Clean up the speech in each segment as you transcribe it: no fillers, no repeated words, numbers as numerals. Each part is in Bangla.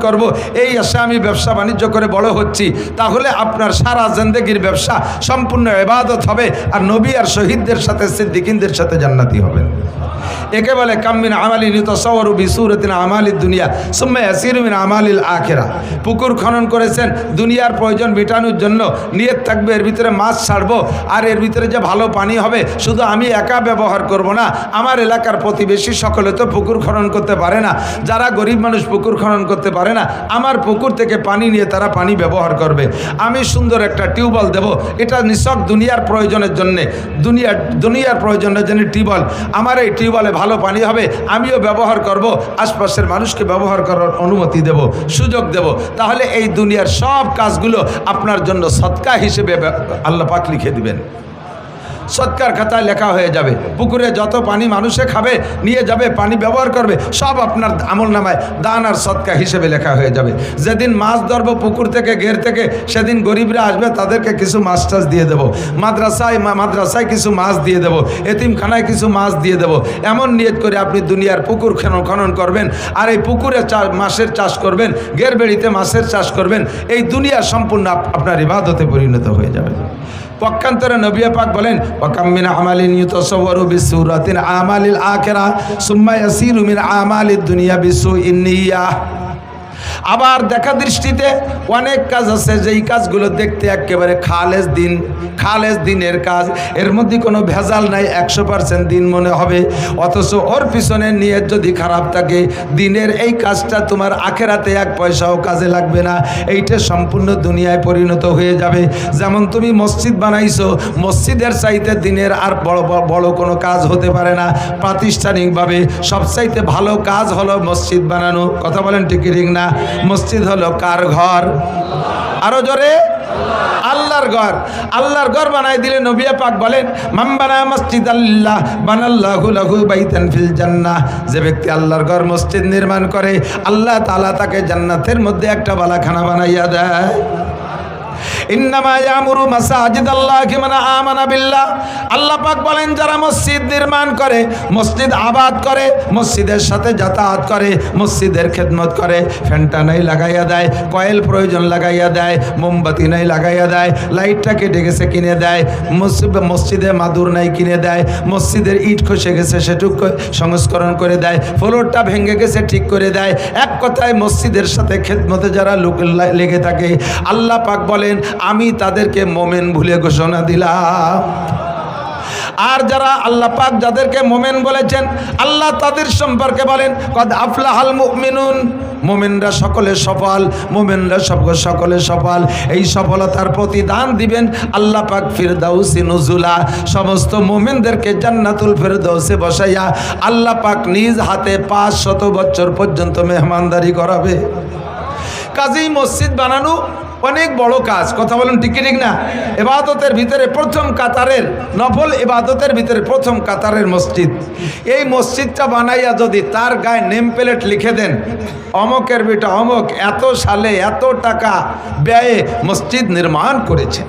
করব, এই আশা আমি ব্যবসা বাণিজ্য করে বড় হচ্ছি, তাহলে আপনার সারা জিন্দেগির ব্যবসা সম্পূর্ণ ইবাদত হবে, আর নবী আর শহীদদের সাথে সিদ্দিকিনদের সাথে জান্নাতি হবেন। একে বলে কামিন আমালি নিতসাওয়ারু বিসুরাতিন আমালিদ দুনিয়া সুম্মা ইয়াসিরু মিন আমালিল আখিরা। পুকুর খনন করেছেন দুনিয়ার প্রয়োজন মেটানোর জন্য, নিয়ত থাকবে এর ভিতরে মাছ ছাড়বো, আর এর ভিতরে যে ভালো পানি হবে শুধু আমি একা ব্যবহার করব না, আমার এলাকার প্রতিবেশী সকলে তো পুকুর খনন করতে পারে না, যারা গরিব মানুষ পুকুর খনন করতে পারে না, আমার পুকুর থেকে পানি নিয়ে তারা পানি ব্যবহার করবে। আমি সুন্দর একটা টিউবওয়েল দেব, এটা নিছক দুনিয়ার প্রয়োজনের জন্যে, দুনিয়ার প্রয়োজনের জন্য টিউবওয়েল, আমার এই টিউবওয়েলে ভালো পানি হবে, আমিও ব্যবহার করব, আশপাশের মানুষকে ব্যবহার করার অনুমতি দেব, সুযোগ দেব। তাহলে এই দুনিয়ার সব কাজগুলো আপনার জন্য সদকা হিসেবে আল্লাহ পাক লিখে দিবেন, সৎকার খাতায় লেখা হয়ে যাবে। পুকুরে যত পানি মানুষে খাবে, নিয়ে যাবে, পানি ব্যবহার করবে, সব আপনার আমল নামায় দান আর সৎকা হিসেবে লেখা হয়ে যাবে। যেদিন মাছ ধরবো পুকুর থেকে, ঘের থেকে, সেদিন গরিবরা আসবে, তাদেরকে কিছু মাছ টাছ দিয়ে দেবো, মাদ্রাসায় কিছু মাছ দিয়ে দেবো, এতিমখানায় কিছু মাছ দিয়ে দেবো। এমন নিয়ত করে আপনি দুনিয়ার পুকুর খনন করবেন, আর এই পুকুরে মাছের চাষ করবেন, ঘের বেড়িতে মাছের চাষ করবেন, এই দুনিয়া সম্পূর্ণ আপনার ইবাদতে পরিণত হয়ে যাবে। পক্ষান্তরে নবী পাক বলেন ওয়াকাম মিন আমালিন ইউতাসাওয়ারু বিসুরাতিন আমালিল আখিরা সুম্মা ইয়াসিরু মিন আমালিদ দুনিয়া বিসুইন নিয়াহ। আবার দেখা দৃষ্টিতে অনেক কাজ আছে যেই কাজগুলো দেখতে একেবারে খালেস দিনের কাজ, এর মধ্যে কোনো ভেজাল নাই, 100% দিন মনে হবে, অথচ ওর পিছনে নিয়ত যদি খারাপ থাকে, দিনের এই কাজটা তোমার আখেরাতে এক পয়সাও কাজে লাগবে না, এইটা সম্পূর্ণ দুনিয়ায় পরিণত হয়ে যাবে। যেমন তুমি মসজিদ বানাইছো, মসজিদের চাইতে দিনের আর বড় কোনো কাজ হতে পারে না। প্রাতিষ্ঠানিকভাবে সবচাইতে ভালো কাজ হলো মসজিদ বানানো। কথা বলেন ঠিক না? মসজিদ হলো কার ঘর? আরো জোরে, আল্লাহর ঘর। আল্লাহর ঘর বানাই দিলে নবী পাক বলেন মান বানা মসজিদাল্লাহ বানাল্লাহু লাহু বাইতান ফিল জান্নাহ। যে ব্যক্তি আল্লাহর ঘর মসজিদ নির্মাণ করে, আল্লাহ তাআলা তাকে জান্নাতের মধ্যে একটা বালাখানা বানাইয়া দেয়। ইন্নামা ইয়ামুরু মাসাজিদাল্লাহি মান আমানা বিল্লাহ। আল্লাহ পাক বলেন যারা মসজিদ নির্মাণ করে, মসজিদ আবাদ করে, মসজিদের সাথে যাতায়াত করে, মসজিদের খেদমত করে, ফ্যানটা নাই লাগাইয়া দেয়, কয়েল প্রয়োজন লাগাইয়া দেয়, মোমবাতি নাই লাগাইয়া দেয়, লাইটটা কেটে গেছে কিনে দেয়, মসজিদে মাদুর নাই কিনে দেয়, মসজিদের ইট খসে গেছে সেটুকু সংস্করণ করে দেয়, ফ্লোরটা ভেঙে গেছে ঠিক করে দেয়। এক কথায় মসজিদের সাথে খেদমতে যারা লোক লেগে থাকে, আল্লাহ পাক বলেন আমি তাদেরকে মোমেন ভুলে ঘোষণা দিলাম। আর যারা আল্লাহ পাক যাদেরকে মোমেন বলেছেন, আল্লাহ তাদের সম্পর্কে বলেন কদ আফলাহাল মুমিনুন। মোমেনরা সকলে সফল, মোমেনরা সকলে সফল। এই সফলতার প্রতিদান দিবেন আল্লাহ পাক ফিরদাউসি নুজুলা। সমস্ত মোমেনদেরকে জান্নাতুল ফিরদাউসে বসাইয়া আল্লাহ পাক নিজ হাতে 500 বছর পর্যন্ত মেহমানদারি করাবে। কাজেই মসজিদ বানানো অনেক বড় কাজ। কথা বলেন ঠিক না? ইবাদতের ভিতরে প্রথম কাতারের, নফল ইবাদতের ভিতরে প্রথম কাতারের মসজিদ। এই মসজিদটা বানাইয়া যদি তার গায়ে নেম প্লেট লিখে দেন, অমকের বেটা অমক এত সালে এত টাকা ব্যয়ে মসজিদ নির্মাণ করেছে,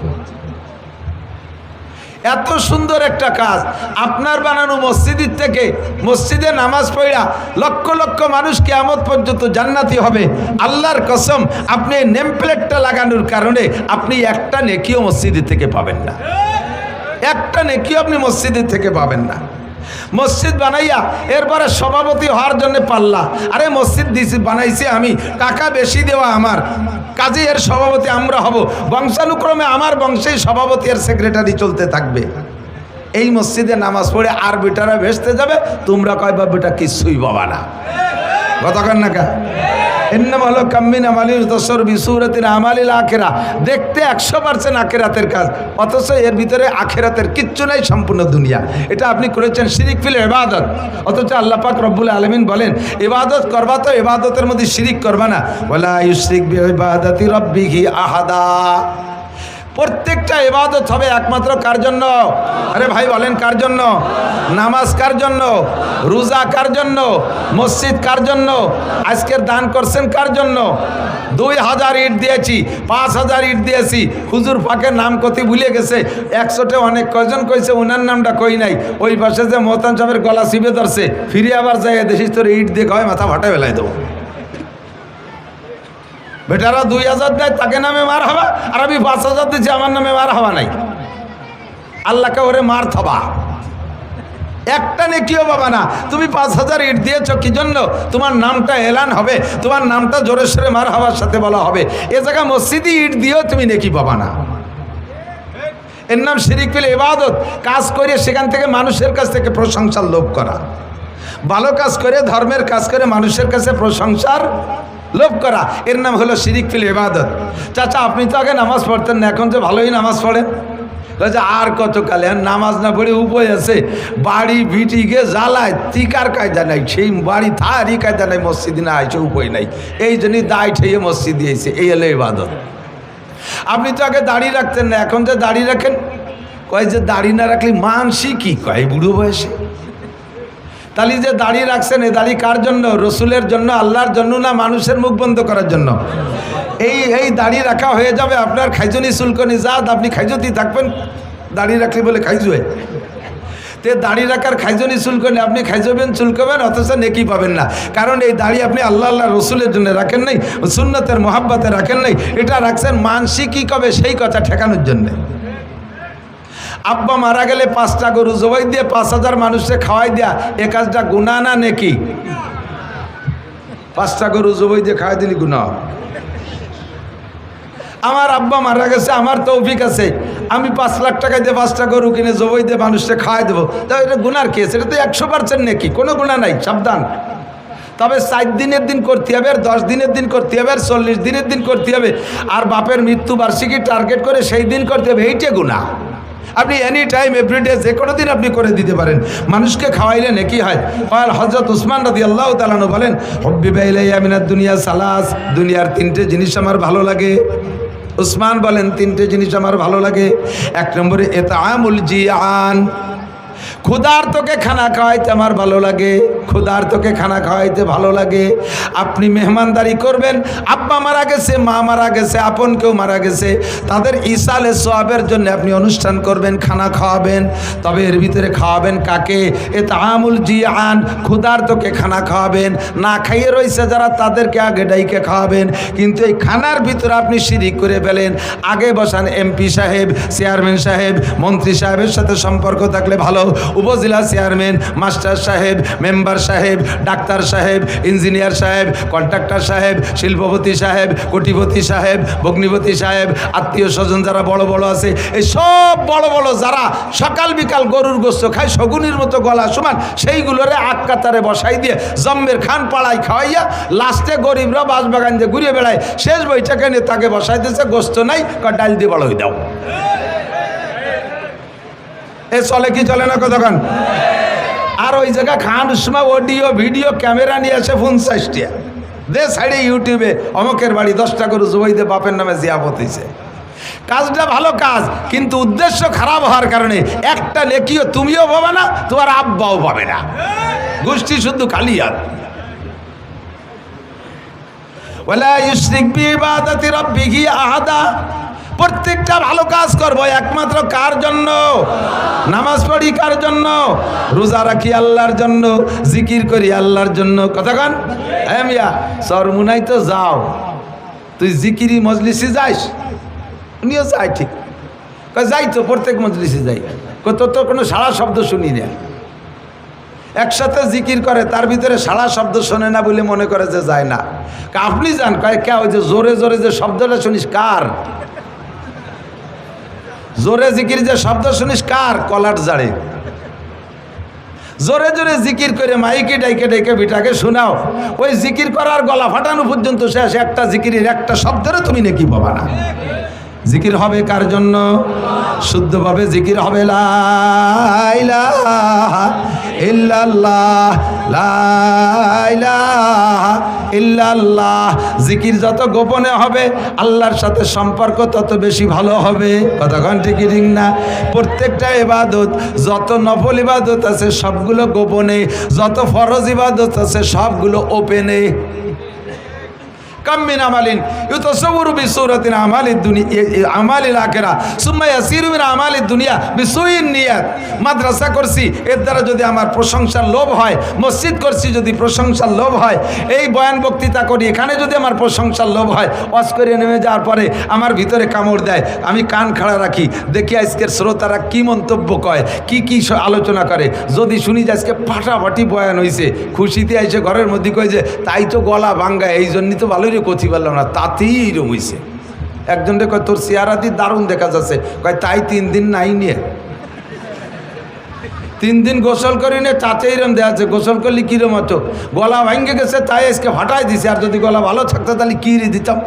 এত সুন্দর একটা কাজ আপনার বানানো মসজিদের থেকে, মসজিদে নামাজ পড়া লক্ষ লক্ষ মানুষ কিয়ামত পর্যন্ত জান্নাতি হবে। আল্লাহর কসম, আপনি নেম প্লেটটা লাগানোর কারণে আপনি একটা নেকিও মসজিদের থেকে পাবেন না, একটা নেকিও আপনি মসজিদের থেকে পাবেন না। মসজিদ বানাইয়া এরপরে সভাপতি হওয়ার জন্য পাল্লা, আরে মসজিদ দিছি বানাইছি আমি, টাকা বেশি দেওয়া আমার, কাজে এর সভাপতি আমরা হব, বংশানুক্রমে আমার বংশেই সভাপতি আর সেক্রেটারি চলতে থাকবে। এই মসজিদে নামাজ পড়ে আর বেটারা ভেসতে যাবে, তোমরা কয়বা বেটা কিছুই পাবা না। কতক্ষণ না কা ইন্নামা হলো কাম্মিন আমালিল তসর বিসুরাতিন আমালিল আখিরা। দেখতে 100% আখিরাতের কাজ, অথচ এর ভিতরে আখিরাতের কিচ্ছু নাই, সম্পূর্ণ দুনিয়া। এটা আপনি করেছেন শিরিক ফিল ইবাদত। অথচ আল্লাহ পাক রব্বুল আলামিন বলেন ইবাদত করবা তো ইবাদতের মধ্যে শিরিক করবা না। ওয়ালা ইউশরিক বিইবাদাতি রাব্বিহি আহাদা। প্রত্যেকটা ইবাদত হবে একমাত্র কার জন্য? আরে ভাই বলেন কার জন্য? নামাজ কার জন্য? রোজা কার জন্য? মসজিদ কার জন্য? আজকের দান করছেন কার জন্য? 2000 ইট দিয়েছি, 5000 ইট দিয়েছি। হুজুর পাকের নাম কতি ভুলে গেছে, 100টে অনেক কয়জন কইছে, ওনার নামটা কই নাই। ওই পাশে যে মোহতান সাহেবের গলা চিপে ধরছে, ফিরে আবার যাই দেখিস তোর ইট দিয়ে কয় মাথা ফাটা ফেলাই দেবো। বেটারা 2000 দেয় তাকে নামে মার হবা, আর আমি 5000 দিচ্ছি আমার নামে মার হওয়া নাই। আল্লাহকে ওরে মার থবা, একটা নেকিও পাবা না। তুমি 5000 ইট দিয়েছ কি জন্য? তোমার নামটা এলান হবে, তোমার নামটা জোরে সোরে মার হওয়ার সাথে বলা হবে। এ জায়গা মসজিদে ইট দিয়েও তুমি নেকি পাবা না। এর নাম শিরিক ফিল ইবাদত। কাজ করে সেখান থেকে মানুষের কাছ থেকে প্রশংসার লোভ করা, ভালো কাজ করে ধর্মের কাজ করে মানুষের কাছে প্রশংসার লোভ করা, এর নাম হলো শিরিক ফিল ইবাদত। চাচা আপনি তো আগে নামাজ পড়তেন না, এখন তো ভালোই নামাজ পড়েন। আর কতকালে নামাজ না পড়ে উপায় আছে, বাড়ি ভিটিকে জ্বালায় টিকার কায়দা নাই, সেই বাড়ি থারি কায়দা নাই, মসজিদে না আইছে উপায় নাই, এই জন্যই দায় ঠেয়ে মসজিদ দিয়েছে। এই হলো ইবাদত। আপনি তো আগে দাড়ি রাখতেন না, এখন তো দাড়ি রাখেন। কয় যে দাড়ি না রাখলে মানসি কি কয় বুড়ো বয়সে? তাহলে যে দাড়ি রাখছেন, এ দাড়ি কার জন্য? রসুলের জন্য, আল্লাহর জন্য না মানুষের মুখ বন্ধ করার জন্য? এই দাড়ি রাখা হয়ে যাবে আপনার খাইজনি চুলকনি জাত, আপনি খাইজতি থাকবেন দাড়ি রাখলে বলে খাইজুয়ে। তে দাড়ি রাখার খাইজনি চুলকনি আপনি খাইজবেন চুলকবেন, অথচ নেকি পাবেন না। কারণ এই দাড়ি আপনি আল্লাহ রসুলের জন্য রাখেন নাই, সুন্নতের মোহাব্বতে রাখেন নাই, এটা রাখছেন মানসি কি কবে সেই কথা ঠেকানোর জন্যে। আব্বা মারা গেলে 5টা গরু জবাই দিয়ে 5000 মানুষকে খাওয়াই দেয়া, এ কাজটা গুনাহ না নেকি? 5টা গরু জবাই দিয়ে খাওয়াই দিলি গুনাহ। আমার আব্বা মারা গেছে, আমার তৌফিক আছে, আমি 5 লাখ টাকা দিয়ে 5টা গরু কিনে জবাই দিয়ে মানুষকে খাওয়াই দেবো, তাই এটা গুনার কেস? এটা তো 100% নেকি, কোনো গুনাহ নাই, সাবধান। তবে 4 দিনের দিন করতে হবে, আর 10 দিনের দিন করতে হবে, আর 40 দিনের দিন করতে হবে, আর বাপের মৃত্যুবার্ষিকী টার্গেট করে সেই দিন করতে হবে, এইটা গুনাহ। আপনি এনি টাইম এভরিডে যে কোনো দিন আপনি করে দিতে পারেন, মানুষকে খাওয়াইলে নাকি হয়। আর হযরত উসমান রাদিয়াল্লাহু তাআলা আনহু বলেন, হুব্বিবা ইলাইয়া মিনাদ দুনিয়া সালাস, দুনিয়ার 3টে জিনিস আমার ভালো লাগে। উসমান বলেন 3টে জিনিস আমার ভালো লাগে। 1 নম্বরে ইতআমুল জিয়ান, ক্ষুধার্তকে খানা খাওয়াইতে আমার ভালো লাগে, ক্ষুধার্তকে খানা খাওয়াইতে ভালো লাগে। আপনি মেহমানদারি করবেন, আব্বা মারা গেছে, মা মারা গেছে, আপন কেউ মারা গেছে, তাদের ইসালে সোয়াবের জন্য আপনি অনুষ্ঠান করবেন, খানা খাওয়াবেন। তবে এর ভিতরে খাওয়াবেন কাকে? ইতআমুল জিয়ান, ক্ষুধার্তকে খানা খাওয়াবেন। না খাইয়ে রয়েছে যারা তাদেরকে আগে ডাইকে খাওয়াবেন। কিন্তু এই খানার ভিতরে আপনি শিরিক করে ফেলেন। আগে বসান এমপি সাহেব, চেয়ারম্যান সাহেব, মন্ত্রী সাহেবের সাথে সম্পর্ক থাকলে ভালো, উপজেলা চেয়ারম্যান, মাস্টার সাহেব, মেম্বার সাহেব, ডাক্তার সাহেব, ইঞ্জিনিয়ার সাহেব, কন্ট্রাক্টর সাহেব, শিল্পপতি সাহেব, কোটিপতি সাহেব, ভগ্নিপতি সাহেব, আত্মীয় স্বজন যারা বড় বড় আছে, এই সব বড় বড় যারা সকাল বিকাল গরুর গোস্ত খায় শগুনির মতো গলা সমান, সেইগুলোরে আট কাতারে বসাই দিয়ে জম্মের খান পাড়ায় খাওয়াইয়া লাস্টে গরিবরা বাঁশবাগান দিয়ে ঘুরে বেড়ায়, শেষ বৈঠকে নিয়ে তাকে বসাই দিয়েছে, গোস্ত নাই, ডাল দিয়ে বড় হয়ে দাও। এ চলে কি চলে না কতক্ষণ? আর ওই জায়গা খান সময় অডিও ভিডিও ক্যামেরা নিয়ে আসে 50টা দে সাইডে ইউটিউবে, অমকের বাড়ি 10টা করে জবাই দিয়ে বাপের নামে জিয়াফত হইছে। কাজটা ভালো কাজ, কিন্তু উদ্দেশ্য খারাপ হওয়ার কারণে একটা নেকিও তুমিও পাবে না, তোমার আব্বাও পাবে না, গোষ্ঠী শুদ্ধ খালিয়াত। ওয়ালা ইউশরিক বিইবাদাতি রাব্বিহি আহাদা। প্রত্যেকটা ভালো কাজ করবো একমাত্র কার জন্য? নামাজ পড়ি কার জন্য? রোজা রাখি আল্লাহর জন্য, জিকির করি আল্লাহর জন্য। কতক্ষণ মিয়া সরমুনাই তো যাও, তুই জিকিরি মজলিসে যাইস? উনিও যাই, ঠিক যাই তো, প্রত্যেক মজলিসে যাই, তোর তো কোনো সারা শব্দ শুনি না। একসাথে জিকির করে, তার ভিতরে সারা শব্দ শোনে না বলে মনে করে যে যায় না। আপনি যান, কয় কে ওই যে জোরে জোরে যে শব্দটা শুনিস কার? জোরে জিকির যে শব্দ শুনিস কার? কলার জাড়ে জোরে জোরে জিকির করে মাইকে ডাইকে ডাইকে বিটাকে শোনাও, ওই জিকির করার গলা ফাটানো পর্যন্ত শেষ, একটা জিকিরের একটা শব্দের তুমি নাকি পাবা না। জিকির হবে কার জন্য? শুদ্ধভাবে জিকির হবে লা ইলাহা ইল্লাল্লাহ, লা ইলাহা ইল্লাল্লাহ। জিকির যত গোপনে হবে আল্লাহর সাথে সম্পর্ক তত বেশি ভালো হবে। কতক্ষণ ঠিক ঠিক না? প্রত্যেকটা ইবাদত, যত নফল ইবাদত আছে সবগুলো গোপনে, যত ফরজ ইবাদত আছে সবগুলো ওপেনে। কাম মিন আমালিন ইউতাসাওয়ারু বিসূরাতিন আমালিদ দুনিয়া আমালিল আখিরা সুম্মা ইয়াসিরু মিন আমালিদ দুনিয়া বিসুইন নিয়াত। মাদ্রাসা করছি এর দ্বারা যদি আমার প্রশংসার লোভ হয়, মসজিদ করছি যদি প্রশংসার লোভ হয়, এই বয়ান বক্তৃতা করি এখানে যদি আমার প্রশংসার লোভ হয়, ওয়াজ করে নেমে যাওয়ার পরে আমার ভিতরে কামড় দেয়, আমি কান খাড়া রাখি, দেখি আজকের শ্রোতারা কি মন্তব্য কয়, কি কি আলোচনা করে। যদি শুনি যে আজকে ফাটাফাটি বয়ান হয়েছে, খুশিতে এসে ঘরের মধ্যে কয় যে তাই তো গলা ভাঙ্গা, এই জন্যই তো ভালোই রে কথি পারলাম না, তাতেই এইরকম হয়েছে। একজনকে কয় তোর চেহারাটি দারুণ দেখা যাচ্ছে, কয় তাই 3 দিন নাই নিয়ে 3 দিন গোসল করি না, চাচে এরম দেওয়া আছে, গোসল করলে কিরম হতো, গলা ভাঙ্গে গেছে তাই আজকে ফাটাই দিছে, আর যদি গলা ভালো থাকতো তাহলে কি রে দিতাম।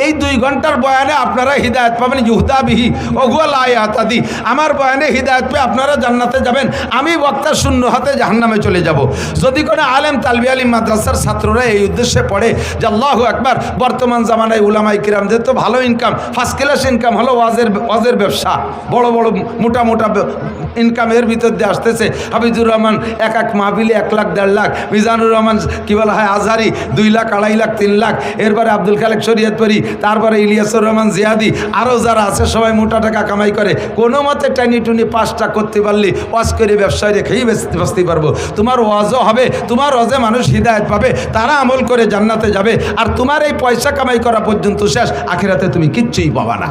এই 2 ঘন্টার বয়ানে আপনারা হিদায়ত পাবেন, ইহুদা বিহি ওগুয়াল আয়াতাদি। আমার বয়ানে হিদায়ত পেয়ে আপনারা জান্নাতে যাবেন, আমি বক্তা শূন্য হাতে জাহান্নামে চলে যাব। যদি কোনো আলেম তালবি আলিম মাদ্রাসার ছাত্ররা এই উদ্দেশ্যে পড়ে যে আল্লাহু আকবার, বর্তমান জামানায় উলামাই কিরামদের তো ভালো ইনকাম, ফার্স্ট ক্লাস ইনকাম হলো ওয়াজের ব্যবসা, বড় বড় মোটা মোটা ইনকামের ভিতর দিয়ে আসতেছে। হাফিজুর রহমান এক মাহফিলে 1 লাখ 1.5 লাখ, মিজানুর রহমান কি বলা হয় আজহারি 2 লাখ 2.5 লাখ 3 লাখ, এরপরে আব্দুল খালেক শরীয়তপুরি, তারপরে ইলিয়াসুর রহমান জিয়াদি, আরও যারা আছে সবাই মোটা টাকা কামাই করে। কোনো মতে টানি টুনি 5টা করতে পারলে ওয়াজ করে ব্যবসায় রেখেই বাঁচতে পারবো। তোমার ওয়াজও হবে, তোমার ওয়াজে মানুষ হিদায়ত পাবে, তারা আমল করে জান্নাতে যাবে, আর তোমার এই পয়সা কামাই করা পর্যন্ত শেষ, আখিরাতে তুমি কিচ্ছুই পাবা না।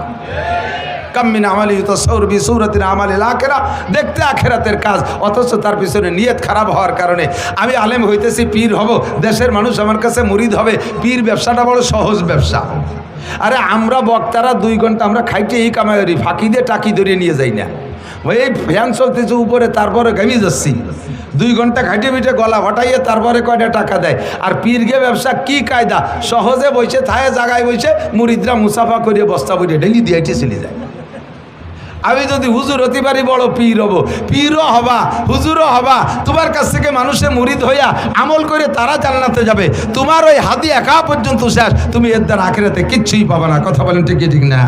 কাম্মিন আমালি ইউতাসাওয়ারু বিসূরাতিন আমালিল আখিরা, দেখতে আখিরাতের কাজ, অথচ তার পিছনে নিয়ত খারাপ হওয়ার কারণে আমি আলেম হইতেছি, পীর হব, দেশের মানুষ আমার কাছে মুরিদ হবে। পীর ব্যবসাটা বড় সহজ ব্যবসা। আরে আমরা বক্তারা 2 ঘন্টা আমরা খাইতে এই কামাই করি, ফাঁকি দিয়ে টাকি ধরিয়ে নিয়ে যাই না। এই ফ্যান চলতেছে উপরে, তারপরে ঘামি যাচ্ছি, 2 ঘন্টা খাইটে মিটে গলা হটাইয়ে তারপরে কয়টা টাকা দেয়। আর পীরগে ব্যবসা কি কায়দা, সহজে বইছে থায়ে জায়গায় বইছে, মুরিদরা মুসাফা করিয়ে বস্তা বইয়ে ডেলি দিয়ে চলে যায়। আমি যদি হুজুর হতে পারি বড় পীর হব, পীরও হবা হুজুরও হবা, তোমার কাছ থেকে মানুষে মুরিদ হইয়া আমল করে তারা জান্নাতে যাবে। তোমার ওই হাদি একা পর্যন্ত শেষ, তুমি এর দ্বারা আখিরাতে কিচ্ছুই পাবে না। কথা বলেন ঠিক ঠিক না?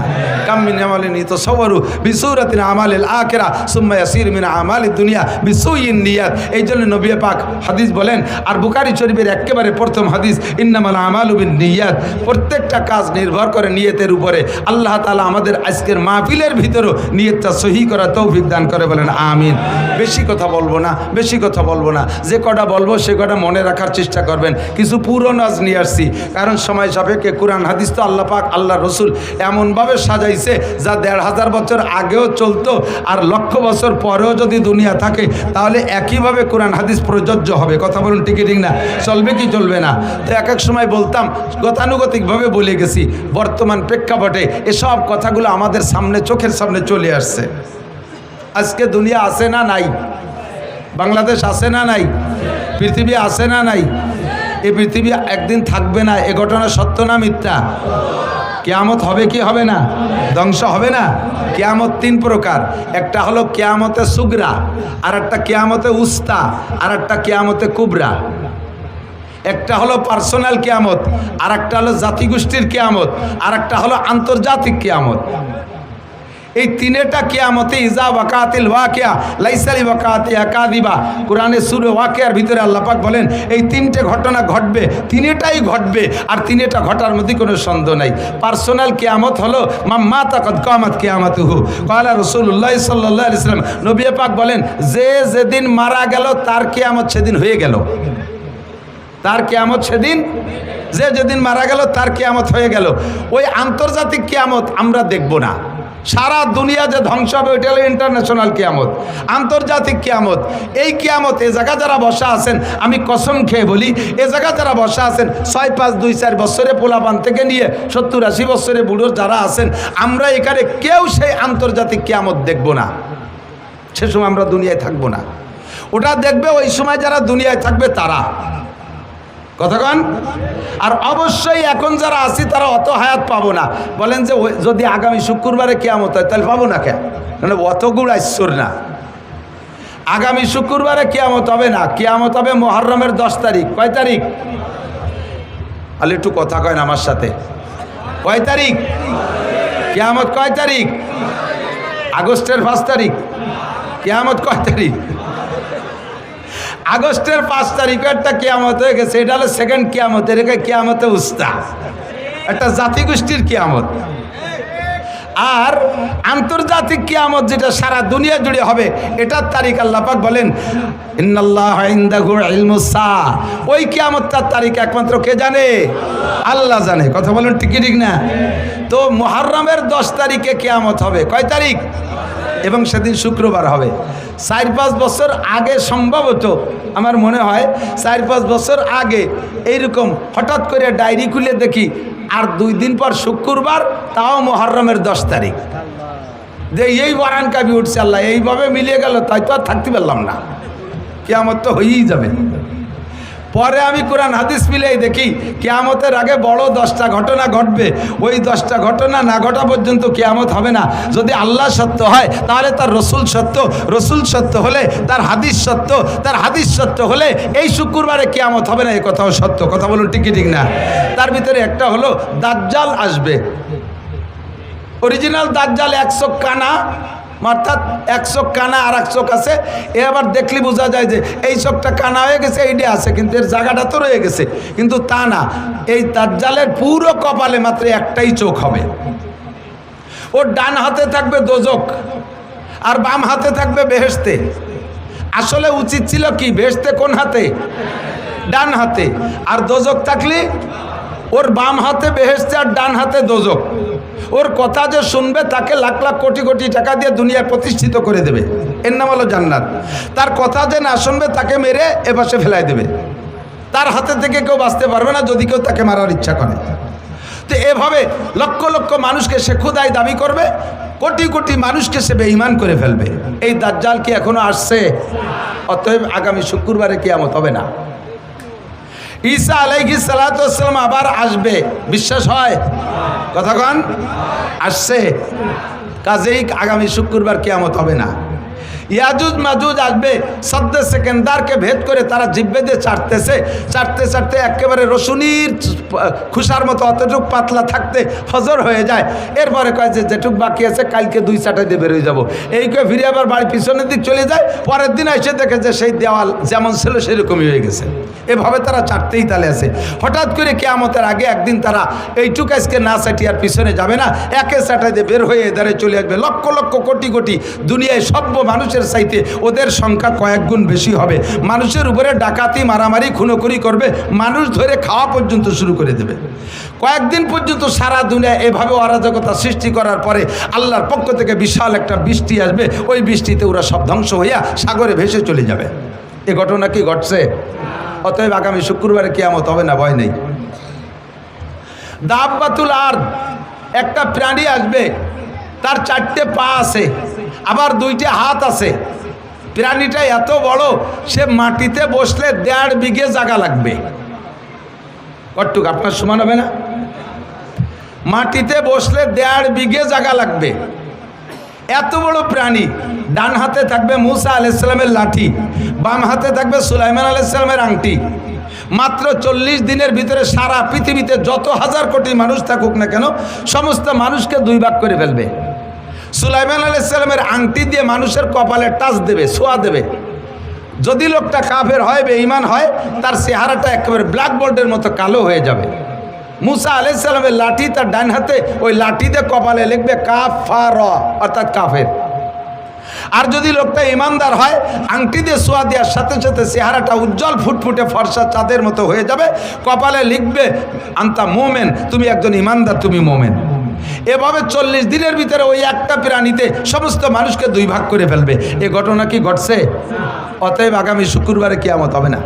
কাম মিন আমালিন ইউতাসাওয়ারু বিসূরাতিন আমালিল আখিরা সুম্মা ইয়াসির মিন আমালিদ দুনিয়া বিসুইন নিয়াত। এই জন্য নবী পাক হাদিস বলেন, আর বুখারী শরীফের একেবারে প্রথম হাদিস, ইন্নামাল আমালু বিন্নিয়াত, প্রত্যেকটা কাজ নির্ভর করে নিয়তের উপরে। আল্লাহ তাআলা আমাদের আজকের মাহফিলের ভিতরও নিয়তটা সহি করা তৌফিক দান করে, বলেন আমিন। বেশি কথা বলবো না, বেশি কথা বলবো না, যে কটা বলবো সে কটা মনে রাখার চেষ্টা করবেন। কিছু পুরনো আজ নিয়ে আসছি, কারণ সময় সাপেক্ষে। কোরআন হাদিস তো আল্লাহ পাক আল্লাহ রসুল এমনভাবে সাজাইছে যা 1500 বছর আগেও চলতো, আর 1,00,000 বছর পরেও যদি দুনিয়া থাকে তাহলে একইভাবে কোরআন হাদিস প্রযোজ্য হবে। কথা বলুন ঠিক ঠিক না? চলবে কি চলবে না? তো এক সময় বলতাম, গতানুগতিকভাবে বলে গেছি, বর্তমান প্রেক্ষাপটে এসব কথাগুলো আমাদের সামনে, চোখের সামনে চলে আসছে। আজকে দুনিয়া আছে না নাই? বাংলাদেশ আছে না নাই? পৃথিবী আছে না নাই? এই পৃথিবী একদিন থাকবে না, এ ঘটনা সত্য না মিথ্যা? কিয়ামত হবে কি হবে না? ধ্বংস হবে না? কিয়ামত 3 প্রকার, একটা হলো কিয়ামতে সুগরা, আর একটা কিয়ামতে উস্তা, আর একটা কিয়ামতে কুবরা। একটা হলো পার্সোনাল কিয়ামত, আর একটা হলো জাতিগোষ্ঠীর কিয়ামত, আর একটা হলো আন্তর্জাতিক কিয়ামত। এই 3টা কিয়ামতে ইজা ওয়াকাতিল ওয়াকিয়া লাইসা লি ওয়াকাতিহা কাযিবা। কোরআনে সূরা ওয়াকিয়ার ভিতরে আল্লাহ পাক বলেন এই 3টে ঘটনা ঘটবে, 3টাই ঘটবে, আর 3টা ঘটার মধ্যে কোনো সন্দেহ নাই। পার্সোনাল কিয়ামত হলো মাম্মাতা কদ কামাত কিয়ামাতুহু ক্বালা রাসূলুল্লাহ সাল্লাল্লাহু আলাইহি ওয়াসাল্লাম, নবী পাক বলেন যে যেদিন মারা গেল তার কিয়ামত সেদিন হয়ে গেল। তার কিয়ামত সেদিন, যে যেদিন মারা গেল তার কিয়ামত হয়ে গেল। ওই আন্তর্জাতিক কিয়ামত আমরা দেখব না, সারা দুনিয়া যে ধ্বংস হবে ওইটা হলো ইন্টারন্যাশনাল কিয়ামত। আন্তর্জাতিক কিয়ামত, এই কিয়ামত এ জায়গা যারা বসা আছেন, আমি কসম খেয়ে বলি, এ জায়গা যারা বসা আছেন 6, 5, 2, 4 বছরে পোলাপান থেকে নিয়ে 70, 80 বছরে বুড়ো যারা আছেন, আমরা এখানে কেউ সেই আন্তর্জাতিক কিয়ামত দেখব না। সে সময় আমরা দুনিয়ায় থাকবো না, ওটা দেখবে ওই সময় যারা দুনিয়ায় থাকবে তারা। কথাগণ, আর অবশ্যই এখন যারা আছি তারা অত হায়াত পাবো না। বলেন যে যদি আগামী শুক্রবারে কিয়ামত হয় তাহলে পাবো না কেন? মানে অত গুড় আইশ্বর না। আগামী শুক্রবারে কিয়ামত হবে না, কিয়ামত হবে মুহররমের 10 তারিখ। কয় তারিখ? আলে একটু কথা কয় না আমার সাথে। কয় তারিখ কিয়ামত? কয় তারিখ? আগস্টের 5 তারিখ। কিয়ামত কয় তারিখ? আগস্টের 5 তারিখে একটা কিয়ামত হয়ে গেছে, এটা হলো সেকেন্ড কিয়ামত, এটাকে কিয়ামতে উস্তা, একটা জাতিগোষ্ঠীর কিয়ামত। আর আন্তর্জাতিক কিয়ামত যেটা সারা দুনিয়া জুড়ে হবে, এটার তারিখ আল্লাহ পাক বলেন ইন্নাল্লাহা ইনদাহু ইলমুস সাআ, ওই কিয়ামতটার তারিখ একমাত্র কে জানে? আল্লাহ জানে। কথা বলেন ঠিক ঠিক না? তো মুহররমের 10 তারিখে কিয়ামত হবে। কয় তারিখ? এবং সেদিন শুক্রবার হবে। 4-5 বছর আগে সম্ভবত আমার মনে হয় 4-5 বছর আগে এইরকম হঠাৎ করে ডায়েরি খুলে দেখি আর 2 দিন পর শুক্রবার, তাও মুহররমের 10 তারিখ। যে এই বারান কাবি উঠছে, আল্লাহ এইভাবে মিলিয়ে গেল, তাই তো আর থাকতে পারলাম না, কিয়ামত তো হয়েই যাবে। পরে আমি কোরআন হাদিস মিলেই দেখি কিয়ামতের আগে বড় 10টা ঘটনা ঘটবে, ওই 10টা ঘটনা না ঘটা পর্যন্ত কিয়ামত হবে না। যদি আল্লাহ সত্য হয় তাহলে তার রসুল সত্য, রসুল সত্য হলে তার হাদিস সত্য, তার হাদিস সত্য হলে এই শুক্রবারে কিয়ামত হবে না, এই কথাও সত্য। কথা বলুন ঠিক ঠিক না? তার ভিতরে একটা হলো দাজ্জাল আসবে। অরিজিনাল দাজ্জাল 1 চোখ কানা, অর্থাৎ 1 চোখ কানা আর 1 চোখ আছে। এ আবার দেখলে বোঝা যায় যে এই চোখটা কানা হয়ে গেছে, এইটা আছে, কিন্তু এর জায়গাটা তো রয়ে গেছে, কিন্তু তা না। এই দাজ্জালের পুরো কপালে মাত্র একটাই চোখ হবে। ওর ডান হাতে থাকবে দোজক আর বাম হাতে থাকবে বেহেশতে। আসলে উচিত ছিল কি, বেহেশতে কোন হাতে? ডান হাতে। আর দোজক থাকলে ওর বাম হাতে বেহেশতে আর ডান হাতে দোজক। ওর কথা যে শুনবে তাকে লাখ লাখ কোটি কোটি টাকা দিয়ে দুনিয়ায় প্রতিষ্ঠিত করে দেবে, এর নাম হলো জান্নাত। তার কথা যে না শুনবে তাকে মেরে এপাশে ফেলাই দেবে। তার হাতে থেকে কেউ বাঁচতে পারবে না যদি কেউ তাকে মারার ইচ্ছা করে। তো এভাবে লক্ষ লক্ষ মানুষকে সে খোদাই দাবি করবে, কোটি কোটি মানুষকে সে বেঈমান করে ফেলবে। এই দাজ্জাল কি এখনো আসছে? অতএব আগামী শুক্রবারে কিয়ামত হবে না। ঈসা আলাইহিস সালাতু ওয়াস সালাম আবার আসবে, বিশ্বাস হয়? কথা কন, আসছে। কাজেই আগামী শুক্রবার কিয়ামত হবে না। ইয়াজুজ মাজুজ আসবে, সদ্দে সেকেন্দারকে ভেদ করে তারা জিব্বে দিয়ে চাটতেছে, চাটতে চাটতে একেবারে রসুনির খুশার মতো অতটুক পাতলা থাকতে ফজর হয়ে যায়। এরপরে কয় যে যেটুক বাকি আছে কালকে 2 চাটাই দিয়ে বেরোয় যাবো, এই করে ফিরে আবার বাড়ি পিছনের দিক চলে যায়। পরের দিন এসে দেখে যে সেই দেওয়াল যেমন ছিল সেরকমই হয়ে গেছে। এভাবে তারা চাটতেই তালে আছে। হঠাৎ করে কিয়ামতের আগে একদিন তারা এইটুক আজকে না চাটি আর পিছনে যাবে না, একে চাটাই দিয়ে বের হয়ে এদারে চলে আসবে। লক্ষ লক্ষ কোটি কোটি দুনিয়ায় সভ্য মানুষের চাইতে ওদের সংখ্যা কয়েক গুণ বেশি হবে। মানুষের উপরে ডাকাতি, মারামারি, খুনোখুনি করবে, মানুষ ধরে খাওয়া পর্যন্ত শুরু করে দেবে। কয়েকদিন পর্যন্ত সারা দুনিয়া এভাবে অরাজকতা সৃষ্টি করার পরে আল্লাহর পক্ষ থেকে বিশাল একটা বৃষ্টি আসবে। ওই বৃষ্টিতে ওরা সব ধ্বংস হইয়া সাগরে ভেসে চলে যাবে। এ ঘটনা কি ঘটছে? অতএব আগামী শুক্রবারে কিয়ামত হবে না, ভয় নেই। দাব্বাতুল আরদ, একটা প্রাণী আসবে, তার 4টে পা আছে, আবার 2টে হাত আছে। প্রাণীটা এত বড়, সে মাটিতে বসলে 1.5 বিঘে জায়গা লাগবে। কতটুক আপনার সমান হবে না? মাটিতে বসলে 1.5 বিঘে জায়গা লাগবে। এত বড় প্রাণী। ডান হাতে থাকবে মুসা আলাইহিস সালামের লাঠি, বাম হাতে থাকবে সুলাইমান আলাইহিস সালামের আংটি। মাত্র 40 দিনের ভিতরে সারা পৃথিবীতে যত হাজার কোটি মানুষ থাকুক না কেন, সমস্ত মানুষকে 2 ভাগ করে ফেলবে। সুলাইমান আলাইহিস সালামের আংটি দিয়ে মানুষের কপালে টাচ দেবে, ছোঁয়া দেবে। যদি লোকটা কাফের হয়, বেঈমান হয়, তার চেহারাটা একেবারে ব্ল্যাকবোর্ডের মতো কালো হয়ে যাবে। মুসা আলাইহিস সালামের লাঠি তার ডান হাতে, ওই লাঠি দিয়ে কপালে লিখবে কাফার, অর্থাৎ কাফের। আর যদি লোকটা ইমানদার হয়, আংটি দিয়ে ছোঁয়া দেওয়ার সাথে সাথে চেহারাটা উজ্জ্বল ফুটফুটে ফর্সা চাঁদের মতো হয়ে যাবে। কপালে লিখবে আন্তা মোমেন, তুমি একজন ইমানদার, তুমি মোমেন। এভাবে 40 দিনের ভিতরে ওই একটা প্রাণীতে সমস্ত মানুষকে 2 ভাগ করে ফেলবে। এ ঘটনা কি ঘটছে? অতএব আগামী শুক্রবারে কিয়ামত হবে না।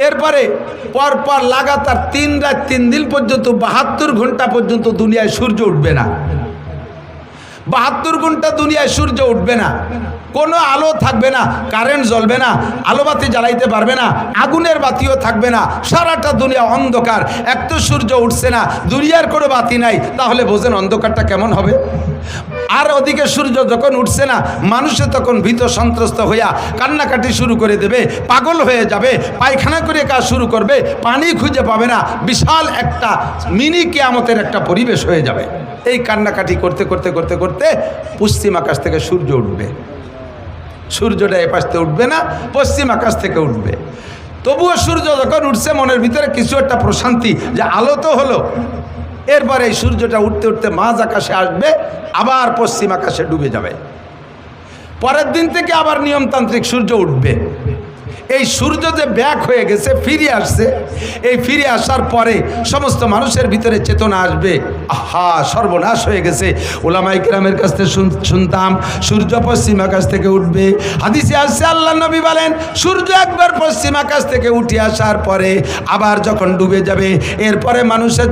এরপরে পরপর লাগাতার 3 রাত 3 দিন পর্যন্ত 72 ঘন্টা পর্যন্ত দুনিয়ায় সূর্য উঠবে না। 72 ঘন্টা দুনিয়ায় সূর্য উঠবে না, কোনো আলো থাকবে না, কারেন্ট জ্বলবে না, আলোবাতি জ্বালাইতে পারবে না, আগুনের বাতিও থাকবে না, সারাটা দুনিয়া অন্ধকার। এক তো সূর্য উঠছে না, দুনিয়ার কোনো বাতি নাই, তাহলে বোঝেন অন্ধকারটা কেমন হবে। আর ওদিকে সূর্য যখন উঠছে না, মানুষে তখন ভীত সন্ত্রস্ত হইয়া কান্নাকাটি শুরু করে দেবে, পাগল হয়ে যাবে, পায়খানা করে কাজ শুরু করবে, পানি খুঁজে পাবে না। বিশাল একটা মিনি কিয়ামতের একটা পরিবেশ হয়ে যাবে। এই কান্নাকাটি করতে করতে করতে করতে পশ্চিম আকাশ থেকে সূর্য উঠবে। সূর্যটা এ পাশ থেকে উঠবে না, পশ্চিম আকাশ থেকে উঠবে। তবুও সূর্য যখন উঠছে মনের ভিতরে কিছু একটা প্রশান্তি, যে আলো তো হলো। এরপরে এই সূর্যটা উঠতে উঠতে মাঝ আকাশে আসবে, আবার পশ্চিম আকাশে ডুবে যাবে। পরের দিন থেকে আবার নিয়মতান্ত্রিক সূর্য উঠবে। এই সূর্য যে ব্যাক হয়ে গেছে, ফিরে আসছে, এই ফিরে আসার পরে সমস্ত মানুষের ভিতরে চেতনা আসবে, আহা সর্বনাশ হয়ে গেছে। ওলামায়ে কেরামের কাছ থেকে শুনতাম সূর্য পশ্চিম আকাশ থেকে উঠবে। হাদিসে আসছে আল্লাহ নবী বলেন, সূর্য একবার পশ্চিম আকাশ থেকে উঠে আসার পরে আবার যখন ডুবে যাবে, এরপরে মানুষের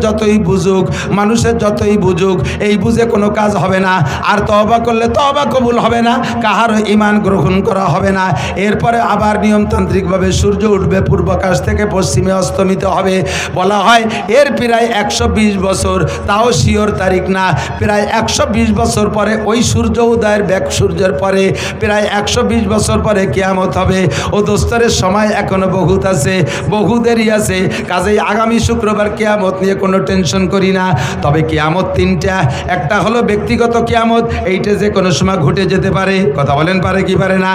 যতই বুঝুক এই বুঝে কোনো কাজ হবে না। আর তওবা করলে তওবা কবুল হবে না, কাহারও ঈমান গ্রহণ করা হবে না। এরপরে আবার নিয়মতান্ত্রিকভাবে সূর্য উঠবে, পূর্বাকাশ থেকে পশ্চিমে অস্তমিত হবে। বলা হয় এর প্রায় 120 বছর, তাও শিওর তারিখ না, প্রায় 120 বছর পরে ওই সূর্য উদয়ের ব্যাক সূর্যের পরে প্রায় 120 বছর পরে কিয়ামত হবে। ও দোস্তরের সময় এখনো বহুত আছে, বহু দেরি আছে। কাজেই আগামী শুক্রবার কিয়ামত নিয়ে কোনো টেনশন করি না। তবে কিয়ামত তিনটা, একটা হলো ব্যক্তিগত কিয়ামত, এইটা যে কোনো সময় ঘটে যেতে পারে। কথা বলেন পারে কি পারে না?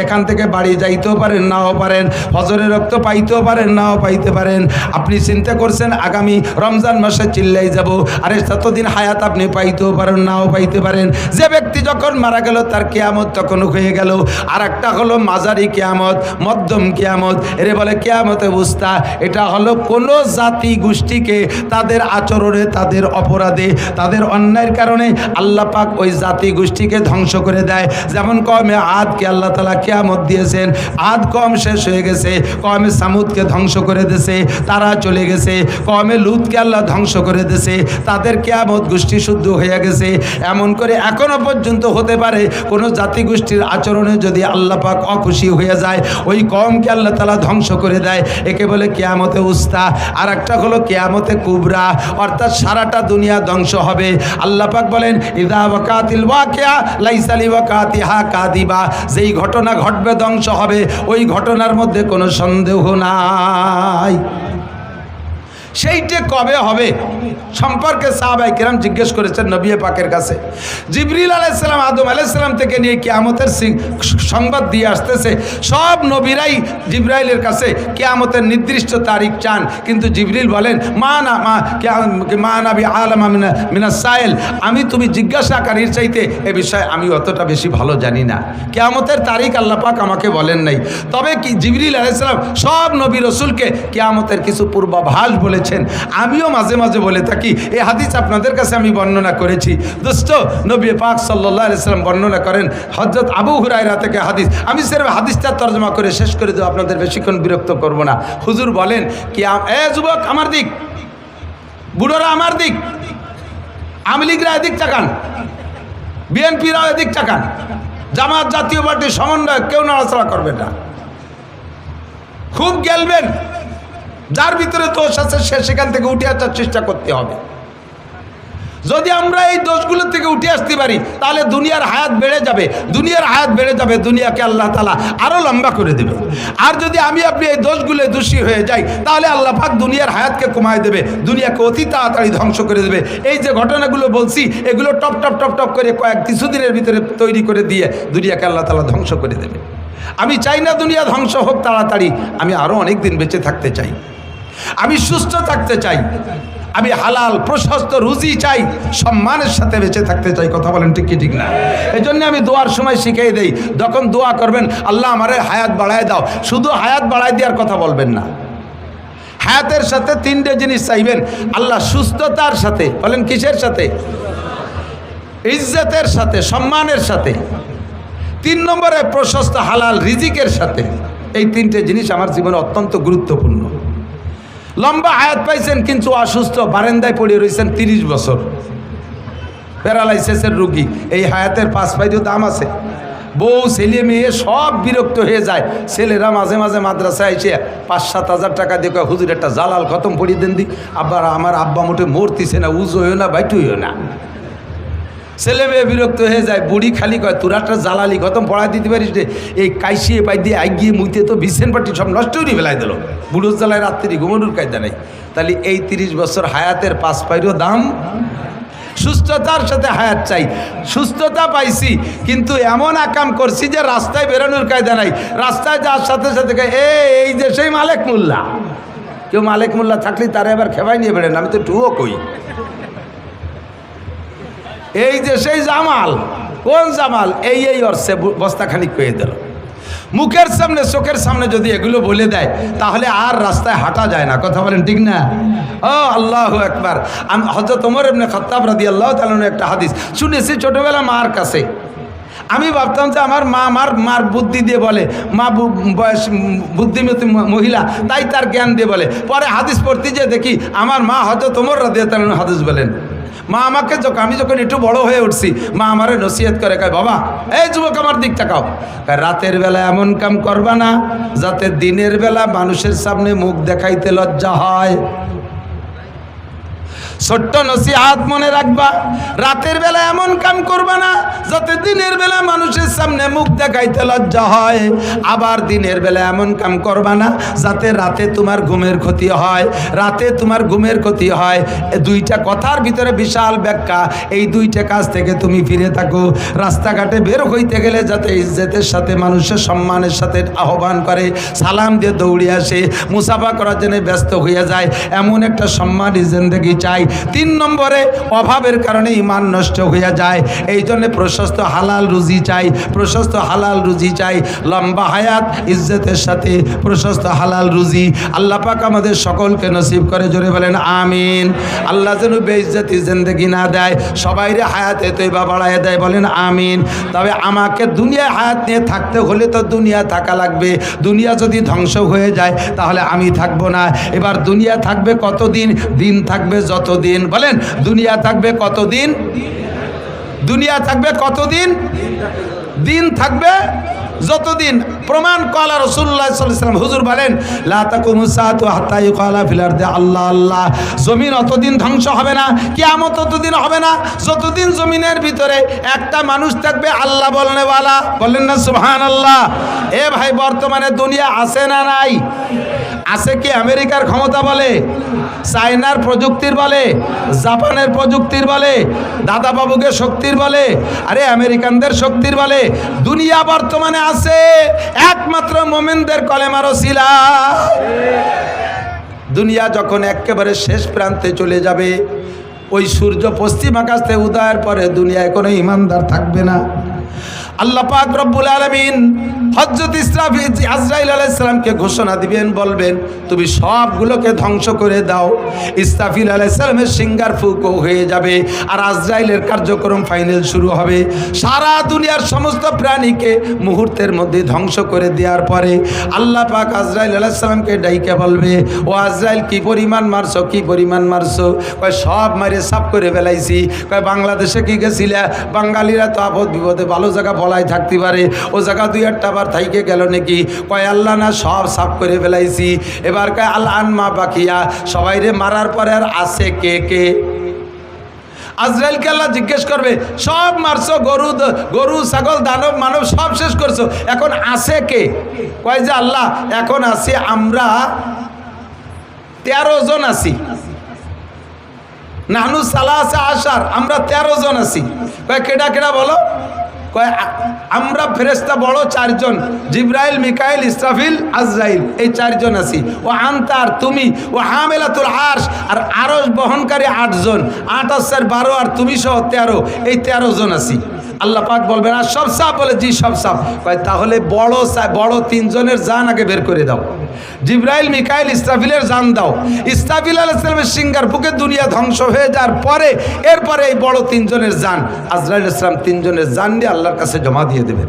এখান থেকে বাড়ি যাইতেও পারেন, নাও পারেন। ফজরের রক্ত পাইতেও পারেন, নাও পাইতে পারেন। আপনি চিন্তা করছেন আগামী রমজান মাসে চিল্লাই যাব, আরে ততদিন হায়াত আপনি পাইতেও পারেন, নাও পাইতে পারেন। যে ব্যক্তি যখন মারা গেল তার কিয়ামত তখন হয়ে গেল। আর একটা হলো মাঝারি কিয়ামত, মধ্যম কিয়ামত, এরে বলে কিয়ামতে উস্তা। এটা হলো কোনো জাতি গোষ্ঠীকে তাদের আচরণে, তাদের অপরাধে, তাদের অন্যায়ের কারণে আল্লাহ পাক ওই জাতি গোষ্ঠীকে ধ্বংস করে দেয়। যেমন কওমে আদকে আল্লাহ তাআলা কিয়ামত দিয়েছেন, আদ কওম শেষ হয়ে গেছে, কওমে সামুদকে ধ্বংস করে দিয়েছে, তারা চলে গেছে। কওমে লুতকে আল্লাহ ধ্বংস করে দিয়েছে, তাদের কিয়ামত গোষ্ঠী শুদ্ধ হয়ে গেছে। এমন করে এখনো পর্যন্ত হতে পারে কোনো জাতি গোষ্ঠীর আচরণে যদি আল্লাহ পাক অখুশি হয়ে যায়, ওই কওমকে আল্লাহ তাআলা ধ্বংস করে দেয়। একে বলে কিয়ামতে উস্তা। আর একটা হলো কিয়ামতে কুবরা, অর্থাৎ সারাটা দুনিয়া ধ্বংস হবে। আল্লাহ পাক বলেন, ইযা ওয়াকাতিল ওয়াকিয়া লাইসা লিওয়াকাতিহা কাযিবা। যেই ঘটনা ঘটবে, ধ্বংস হবে, ওই ঘটনার মধ্যে কোনো সন্দেহ নাই। সেইটা কবে হবে সম্পর্কে সাহাবায়ে কেরাম জিজ্ঞেস করেছেন নবী পাকের কাছে। জিবরিল আলাইহিস সালাম আদম আলাইহিস সালাম থেকে নিয়ে কিয়ামতের সংবাদ দিয়ে আসতেছে। সব নবীরাই জিবরাইলের কাছে কিয়ামতের নির্দিষ্ট তারিখ চান, কিন্তু জিবরিল বলেন মা নাবি আলামা মিনাস সাইল, আমি তুমি জিজ্ঞাসাকারীর চাইতে এ বিষয়ে আমি অতটা বেশি ভালো জানি না। কিয়ামতের তারিখ আল্লাহ পাক আমাকে বলেন নাই। তবে কি জিবরিল আলাইহিস সালাম সব নবী রাসূলকে কিয়ামতের কিছু পূর্বাভাস বলেছেন। আমিও মাঝে মাঝে বলে থাকি। এই হাদিস আপনাদের কাছে আমি বর্ণনা করেছি। দোস্ত, নবী পাক সাল্লাল্লাহু আলাইহি সাল্লাম বর্ণনা করেন হযরত আবু হুরায়রা থেকে হাদিস। আমি সির্ফ হাদিসটা তরজমা করে শেষ করে দেব, আপনাদের বেশিক্ষণ বিরক্ত করব না। হুজুর বলেন কি, এ যুবক আমার দিক, বুড়োরা আমার দিক, আওয়ামী লীগরা এদিক তাকান, বিএনপিরা এদিক তাকান, জামাত জাতীয় পার্টির সমন্বয় কেউ নড়াচড়া করবে না। খুব গেলবেন, যার ভিতরে দোষ আছে সে সেখান থেকে উঠে আসার চেষ্টা করতে হবে। যদি আমরা এই দোষগুলো থেকে উঠে আসতে পারি তাহলে দুনিয়ার হায়াত বেড়ে যাবে, দুনিয়ার হায়াত বেড়ে যাবে, দুনিয়াকে আল্লাহ তাআলা আরও লম্বা করে দেবে। আর যদি আমি আপনি এই দোষগুলো দোষী হয়ে যাই তাহলে আল্লাহ পাক দুনিয়ার হায়াতকে কমায় দেবে, দুনিয়াকে অতি তাড়াতাড়ি ধ্বংস করে দেবে। এই যে ঘটনাগুলো বলছি এগুলো টপ টপ টপ টপ করে কিছুদিনের ভিতরে তৈরি করে দিয়ে দুনিয়াকে আল্লাহ তাআলা ধ্বংস করে দেবে। আমি চাই না দুনিয়া ধ্বংস হোক তাড়াতাড়ি, আমি আরও অনেক দিন বেঁচে থাকতে চাই, আমি সুস্থ থাকতে চাই, আমি হালাল প্রশস্ত রুজি চাই, সম্মানের সাথে বেঁচে থাকতে চাই। কথা বলেন ঠিক কি ঠিক না? এই জন্য আমি দোয়ার সময় শিখিয়ে দেই, যখন দোয়া করবেন আল্লাহ আমারে হায়াত বাড়ায় দাও, শুধু হায়াত বাড়ায় দেওয়ার কথা বলবেন না। হায়াতের সাথে তিনটে জিনিস চাইবেন আল্লাহ, সুস্থতার সাথে, বলেন কিসের সাথে? ইজ্জতের সাথে, সম্মানের সাথে। 3 নম্বরে প্রশস্ত হালাল রিজিকের সাথে। এই তিনটে জিনিস আমার জীবনে অত্যন্ত গুরুত্বপূর্ণ। লম্বা হায়াত পাইছেন কিন্তু অসুস্থ, বারান্দায় পড়ে রয়েছেন 30 বছর, প্যারালাইসিসের রোগী, এই হায়াতের 5 পয়সাও দাম আছে। বউ ছেলে মেয়ে সব বিরক্ত হয়ে যায়। ছেলেরা মাঝে মাঝে মাদ্রাসায় এসে 5-7 হাজার টাকা দিয়ে হুজুর একটা জালাল খতম পড়িয়ে দেন দি। আবার আমার আব্বা মোটে মরতিছে না, উজো হইও না, বাইটু হইও না। ছেলে মেয়ে বিরক্ত হয়ে যায়, বুড়ি খালি কয় তোর একটা জালালি খতম পড়াই দিতে পারিস রে। এই কাইসিয়ে পাই দিয়ে আগিয়ে মুইতে তো বিছেন পাটি সব নষ্ট করে ফেলাই দিল, বুড়োর জ্বালায় রাত্রি ঘুমানোর কায়দা নাই। তাহলে এই 30 বছর হায়াতের 5 পয়সাও দাম। সুস্থতার সাথে হায়াত চাই। সুস্থতা পাইছি কিন্তু এমন আকাম করছি যে রাস্তায় বেরোনোর কায়দা নাই। রাস্তায় যাওয়ার সাথে সাথে এই যে সেই মালেক মোল্লা, কেউ মালেক মোল্লা থাকলে তারা এবার খেপাই নিয়ে বেড়েন, আমি তো টুও কই। এই যে সেই জামাল, কোন জামাল? এই অর্থে বস্তাখানি কয়ে দিল। মুখের সামনে চোখের সামনে যদি এগুলো বলে দেয় তাহলে আর রাস্তায় হাঁটা যায় না। কথা বলেন ঠিক না? ও আল্লাহু আকবার। আমি হযরত ওমর ইবনে খাত্তাব রাদিয়াল্লাহু তাআলা একটা হাদিস শুনেছি ছোটবেলা মার কাছে। আমি ভাবতাম যে আমার মা মার বুদ্ধি দিয়ে বলে, মা বয়স বুদ্ধিমতী মহিলা, তাই তার জ্ঞান দিয়ে বলে। পরে হাদিস পড়তে যে দেখি আমার মা হযরত ওমর রাদিয়াল্লাহু তাআলা হাদিস বলেন। মা আমাকে আমি যখন একটু বড় হয়ে উঠছি, মা আমারে নসিহত করে, কয় বাবা এই যুবক আমার দিক তাকাও, রাতের বেলা এমন কাম করবা না যাতে দিনের বেলা মানুষের সামনে মুখ দেখাইতে লজ্জা হয়। ছোট্ট নসিহত মনে রাখবা, রাতের বেলা এমন কাম করবা না যাতে দিনের বেলা মানুষের সামনে মুখ দেখাইতে লজ্জা হয়। আবার দিনের বেলা এমন কাম করবা না যাতে রাতে তোমার ঘুমের ক্ষতি হয়। রাতে তোমার ঘুমের ক্ষতি হয়। দুইটা কথার ভিতরে বিশাল ব্যাখ্যা। এই দুইটা কাজ থেকে তুমি ফিরে থাকো। রাস্তাঘাটে বের হইতে গেলে যাতে ইজ্জতের সাথে মানুষের সম্মানের সাথে আহ্বান করে, সালাম দিয়ে দৌড়ে আসে, মুসাফা করার জন্য ব্যস্ত হইয়া যায়, এমন একটা সম্মানী জিন্দেগি চাই। 3 নম্বরে অভাবের কারণে ঈমান নষ্ট হইয়া যায়। এই জন্য প্রশস্ত হালাল রুজি চাই, প্রশস্ত হালাল রুজি চাই। লম্বা হায়াত ইজ্জতের সাথে প্রশস্ত হালাল রুজি আল্লাহ পাক আমাদের সকলকে নসিব করে। জোরে বলেন আমিন। আল্লাহ যেন বেইজ্জতি জিন্দেগি না দেয়, সবাইরে হায়াতে তৈবা বাড়ায় দেয়। বলেন আমিন। তবে আমাকে দুনিয়ায় হায়াত নিয়ে থাকতে হলে তো দুনিয়া থাকা লাগবে। দুনিয়া যদি ধ্বংস হয়ে যায় তাহলে আমি থাকবো না। এবার দুনিয়া থাকবে কতদিন? দিন থাকবে যতদিন। বলেন দুনিয়া থাকবে কতদিন? দুনিয়া থাকবে কতদিন? দিন থাকবে যতদিন। প্রমাণ কলা রাসূলুল্লাহ সাল্লাল্লাহু আলাইহি ওয়াসাল্লাম, হুজুর বলেন লা তাকুমু সাআতু হাত্তা ইউকালা ফিল আরদি আল্লাহ আল্লাহ। জমিন অতদিন ধ্বংস হবে না, কিয়ামত ততদিন হবে না যতদিন জমিনের ভিতরে একটা মানুষ থাকবে আল্লাহ বলনেওয়ালা। বলেন না সুবহানাল্লাহ। এ ভাই, বর্তমানে দুনিয়া আছে না নাই? আছে কি আমেরিকার ক্ষমতা বলে, চায়নার প্রযুক্তির বলে, জাপানের প্রযুক্তির বলে, দাদা বাবুকে শক্তির বলে, আরে আমেরিকানদের শক্তির বলে? দুনিয়া বর্তমানে আছে একমাত্র মুমিনদের কলেমার ওসিলায়। দুনিয়া যখন একেবারে শেষ প্রান্তে চলে যাবে, ওই সূর্য পশ্চিম আকাশ থেকে উদয়ের পরে দুনিয়ায় কোনো ইমানদার থাকবে না। আল্লাহ পাক রব্বুল আলামিন হযরত আজরাইল আলাইহিস সালামকে ঘোষণা দিবেন, বলবেন তুমি সবগুলোকে ধ্বংস করে দাও। ইসরাফিল আলাইহিস সালামের সিঙ্গার ফুঁকো হয়ে যাবে আর আজরাইলের কার্যক্রম ফাইনাল শুরু হবে। সারা দুনিয়ার সমস্ত প্রাণীকে মুহূর্তের মধ্যে ধ্বংস করে দেওয়ার পরে আল্লাহ পাক আজরাইল আলাইহিস সালামকে ডাইকে বলবে, ও আজরাইল কি পরিমাণ মারছো, কি পরিমাণ মারছো? কয় সব মারে সাফ করে ফেলাইছি। কয় বাংলাদেশে কি গেছিলা? বাঙালিরা তো আপদ বিপদে ভালো জায়গা বলাই থাকতে পারে, ও জায়গা 2-1টা বার থাইকে গেল নাকি? কয় আল্লাহ না, সব সাফ করে ফেলাইছি। এবার কয় আল আনমা বাকিয়া, সবাইরে মারার পরে আর আছে কে কে? আজরাইলকে আল্লাহ জিজ্ঞেস করবে, সব মারছো, গরু ছাগল দানব মানব সব শেষ করছো, এখন আছে কে? কয় যে আল্লাহ এখন আছি আমরা 13 জন আছি। নাহনু সালাসা আশার, আমরা 13 জন আছি। কয় কেডা কেডা বলো? কয় আমরা ফেরেশতা বড় 4 জন, জিবরাইল, মিকাইল, ইসরাফিল, আজরাইল, এই 4 জন আছি। ও আনতার তুমি, ও হামেলাতুল আরশ, আর আরশ বহনকারী 8 জন, 8 আর 12 আর তুমি সহ 13, এই 13 জন আছি। আল্লাহ পাক বলবেন আর সব সাফ? বলে জি সব সাফ। কয় তাহলে বড় 3 জনের জান আগে বের করে দাও। জিবরাইল, মিকাইল, ইসরাফিলের জান দাও। ইসরাফিল আলাইহিস সালামের সিঙ্গার ফুঁকে দুনিয়া ধ্বংস হয়ে যাওয়ার পরে এরপরে এই বড় 3 জনের জান আজরাইল আলাইহিস সালাম 3 জনের জান দিয়ে আল্লাহর কাছে জমা দিয়ে দেবেন।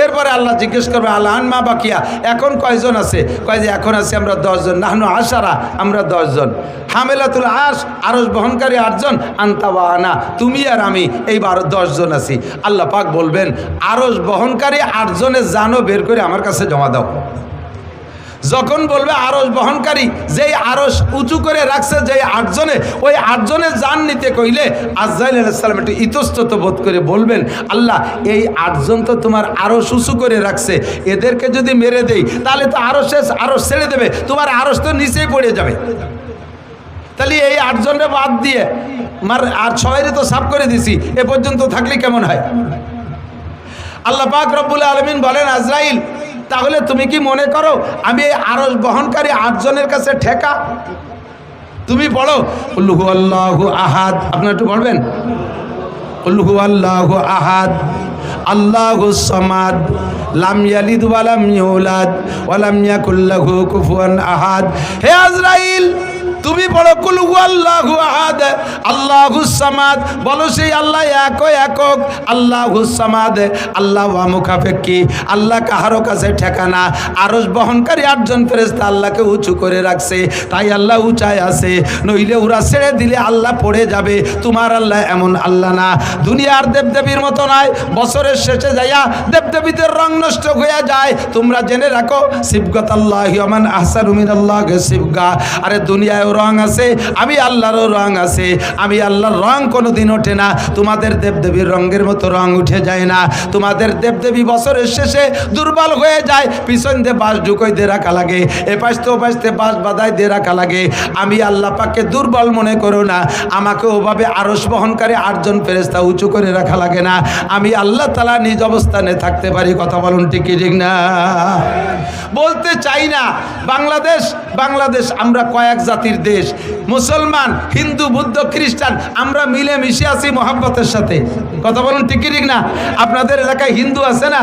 এরপরে আল্লাহ জিজ্ঞেস করবে আল আনমা বাকিয়া, এখন কয়জন আছে? কয় যে এখন আছে আমরা 10 জন। নাহনু আশারা, আমরা 10 জন। হামেলাতুল আরশ, আরশ বহনকারী 8 জন, আনতা ওয়া আনা, তুমি আর আমি, এই 10 জন আছি। আল্লাহ পাক বলবেন আরশ বহনকারী 8 জনের জানও বের করে আমার কাছে জমা দাও। যখন বলবে আরশ বহনকারী, যেই আরশ উঁচু করে রাখছে যেই 8 জনে, ওই 8 জনের জান নিতে কইলে আজরাইল আলাইহিস সালাম একটু ইতস্তত বোধ করে বলবেন, আল্লাহ এই 8 জন তো তোমার আরশ উঁচু করে রাখছে, এদেরকে যদি মেরে দেই তাহলে তো আরশ ছেড়ে দেবে, তোমার আরশ তো নিচেই পড়ে যাবে। তাহলে এই 8 জনের বাদ দিয়ে আর সবাইরে তো সাফ করে দিছি, এ পর্যন্ত থাকলে কেমন হয়? আল্লাহ পাক রব্বুল আলামিন বলেন, আজরাইল তাহলে তুমি কি মনে করো আমি এই আরশ বহনকারী 8 জনের কাছে ঠেকা? তুমি পড়ো কুল হুয়াল্লাহু আহাদ, আপনারা একটু পড়বেন কুল হুয়াল্লাহু আহাদ আল্লাহুস সামাদ লাম ইয়ালিদ ওয়া লাম ইউলাদ ওয়া লাম ইয়াকুল লাহু কুফুয়ান আহাদ। হে আজরাইল তুমি বলো কুল হুয়াল্লাহু আহাদ আল্লাহুস সামাদ, বলো সেই আল্লাহ একক আল্লাহুস সামাদ, আল্লাহ ওয়া মুখাফেক্কি, আল্লাহ কাহারো কাছে ঠেকানা। আরশ বহনকারী 8 জন ফেরেশতা আল্লাহকে উঁচু করে রাখছে, তাই আল্লাহ উঁচায় আছে, নইলে ওরা ছেড়ে দিলে আল্লাহ পড়ে যাবে। তোমার আল্লাহ এমন আল্লাহ না, দুনিয়ার দেবদেবীর মতো নয়। বছরের শেষে যাইয়া দেবদেবীদের রং নষ্ট হয়ে যায়। তোমরা জেনে রাখো সিবগাত আল্লাহি ওয়া মান আহসানু মিনাল্লাহি সিবগা। আরে দুনিয়ায় রং আছে, আমি আল্লাহরও রং আছে। আমি আল্লাহর রং কোনোদিন ওঠে না, তোমাদের দেবদেবীর রঙের মতো রং উঠে যায় না। তোমাদের দেবদেবী বছরের শেষে দুর্বল হয়ে যায়, পিছন দিয়ে বাঁশ ঢুকোই দিয়ে রাখা লাগে, এপাশতে ওপাশতে বাঁশ বাঁধাই দিয়ে রাখা লাগে। আমি আল্লাহ পাককে দুর্বল মনে করো না, আমাকে ওভাবে আরশ বহনকারী 8 জন ফেরেশতা উঁচু করে রাখা লাগে না। আমি আল্লাহ তাআলা নিজ অবস্থানে থাকতে পারি। কথা বলুন ঠিক কি ঠিক না? বলতে চাই না বাংলাদেশ আমরা কয়েক জাতির দেশ, মুসলমান হিন্দু বৌদ্ধ খ্রিস্টান আমরা মিলে মিশে আছি মহব্বতের সাথে। কথা বলুন ঠিক কি ঠিক না? আপনাদের এলাকায় হিন্দু আছে না?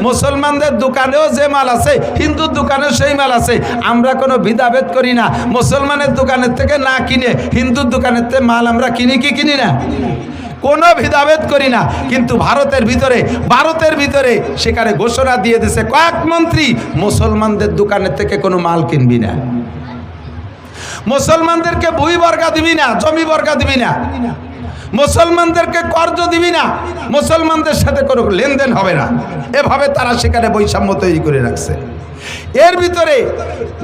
মুসলমানদের দোকানেও যে মাল আছে হিন্দুর দোকানেও সেই মাল আছে। আমরা কোনো ভেদাভেদ করি না, মুসলমানের দোকানের থেকে না কিনে হিন্দুর দোকানের থেকে মাল আমরা কিনি কি কিনি না, কোনো ভেদাভেদ করি না। কিন্তু ভারতের ভিতরে সেখানে ঘোষণা দিয়ে দিয়েছে কয়েক মন্ত্রী, মুসলমানদের দোকানের থেকে কোনো মাল কিনবি না, মুসলমানদেরকে বই বর্গা দিবি না, জমি বর্গা দিবি না, মুসলমানদেরকে কর্জ দিবি না, মুসলমানদের সাথে কোনো লেনদেন হবে না। এভাবে তারা সেখানে বৈষম্য তৈরি করে রাখছে। এর ভিতরে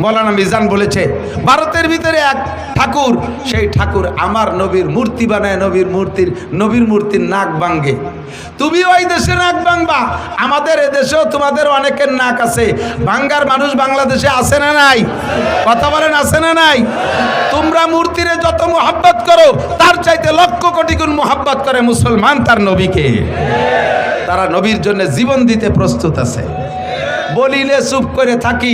মৌলানা মিজান বলেছে ভারতের ভিতরে এক ঠাকুর, সেই ঠাকুর আমার নবীর মূর্তি বানায়, নবীর মূর্তির নাক ভাঙে। তুমি ওই দেশে নাক ভাঙবা, আমাদের এদেশেও তোমাদের অনেকের নাক আছে। ভাঙ্গার মানুষ বাংলাদেশে আছে না নাই? কথা বলেন আছে না নাই? তোমরা মূর্তিরে যত মোহাব্বত করো তার চাইতে লক্ষ কোটি গুণ মোহাব্বত করে মুসলমান তার নবীকে। তারা নবীর জন্য জীবন দিতে প্রস্তুত আছে। বলিলে চুপ করে থাকি।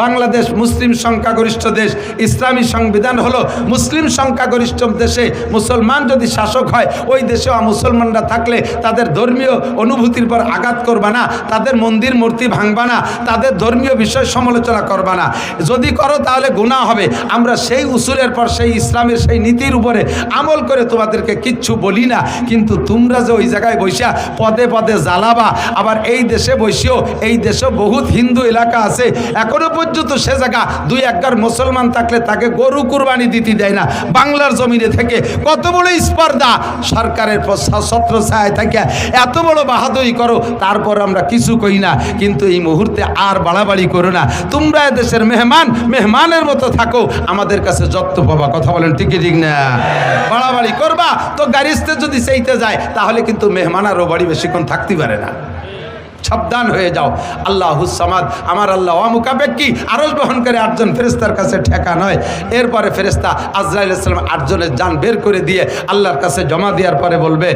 বাংলাদেশ মুসলিম সংখ্যাগরিষ্ঠ দেশ, ইসলামী সংবিধান হলো মুসলিম সংখ্যাগরিষ্ঠ দেশে মুসলমান যদি শাসক হয়, ওই দেশেও মুসলমানরা থাকলে তাদের ধর্মীয় অনুভূতির পর আঘাত করবা না, তাদের মন্দির মূর্তি ভাঙবা না, তাদের ধর্মীয় বিষয় সমালোচনা করবা না। যদি করো তাহলে গুনাহ হবে। আমরা সেই উসুলের পর সেই ইসলামের সেই নীতির উপরে আমল করে তোমাদেরকে কিচ্ছু বলি না। কিন্তু তোমরা যে ওই জায়গায় বসিয়া পদে পদে জ্বালাবা, আবার এই দেশে বসিও, এই দেশেও বহুত হিন্দু এলাকা আছে এখনো পর্যন্ত সে জায়গা 2-1 মুসলমান থাকলে তাকে গরু কুরবানি দিতে দেয় না। বাংলার জমিনে থেকে কত বড় স্পর্ধা, সরকারের ছত্র ছায় থাকে এত বড় বাহাদুরি করো, তারপর আমরা কিছু কই না। কিন্তু এই মুহূর্তে আর বাড়াবাড়ি করো না। তোমরা দেশের মেহমানের মতো থাকো, আমাদের কাছে যত পাবা। কথা বলেন ঠিক ঠিক না? বাড়াবাড়ি করবা তো গাড়িতে যদি চাইতে যায় তাহলে কিন্তু মেহমান আরও বাড়ি বেশিক্ষণ থাকতে পারে না। সাবধান হয়ে যাও। আল্লাহুস সামাদ, আমার আল্লাহ অমুখাপেক্ষী, আরশ বহনকারী 8 জন ফেরেশতার কাছে ঠেকা নয়। এরপরে ফেরেশতা আজরাইল আলাইহিস সালাম 8 জনের জান বের করে দিয়ে আল্লাহর কাছে জমা দেওয়ার পরে বলবে,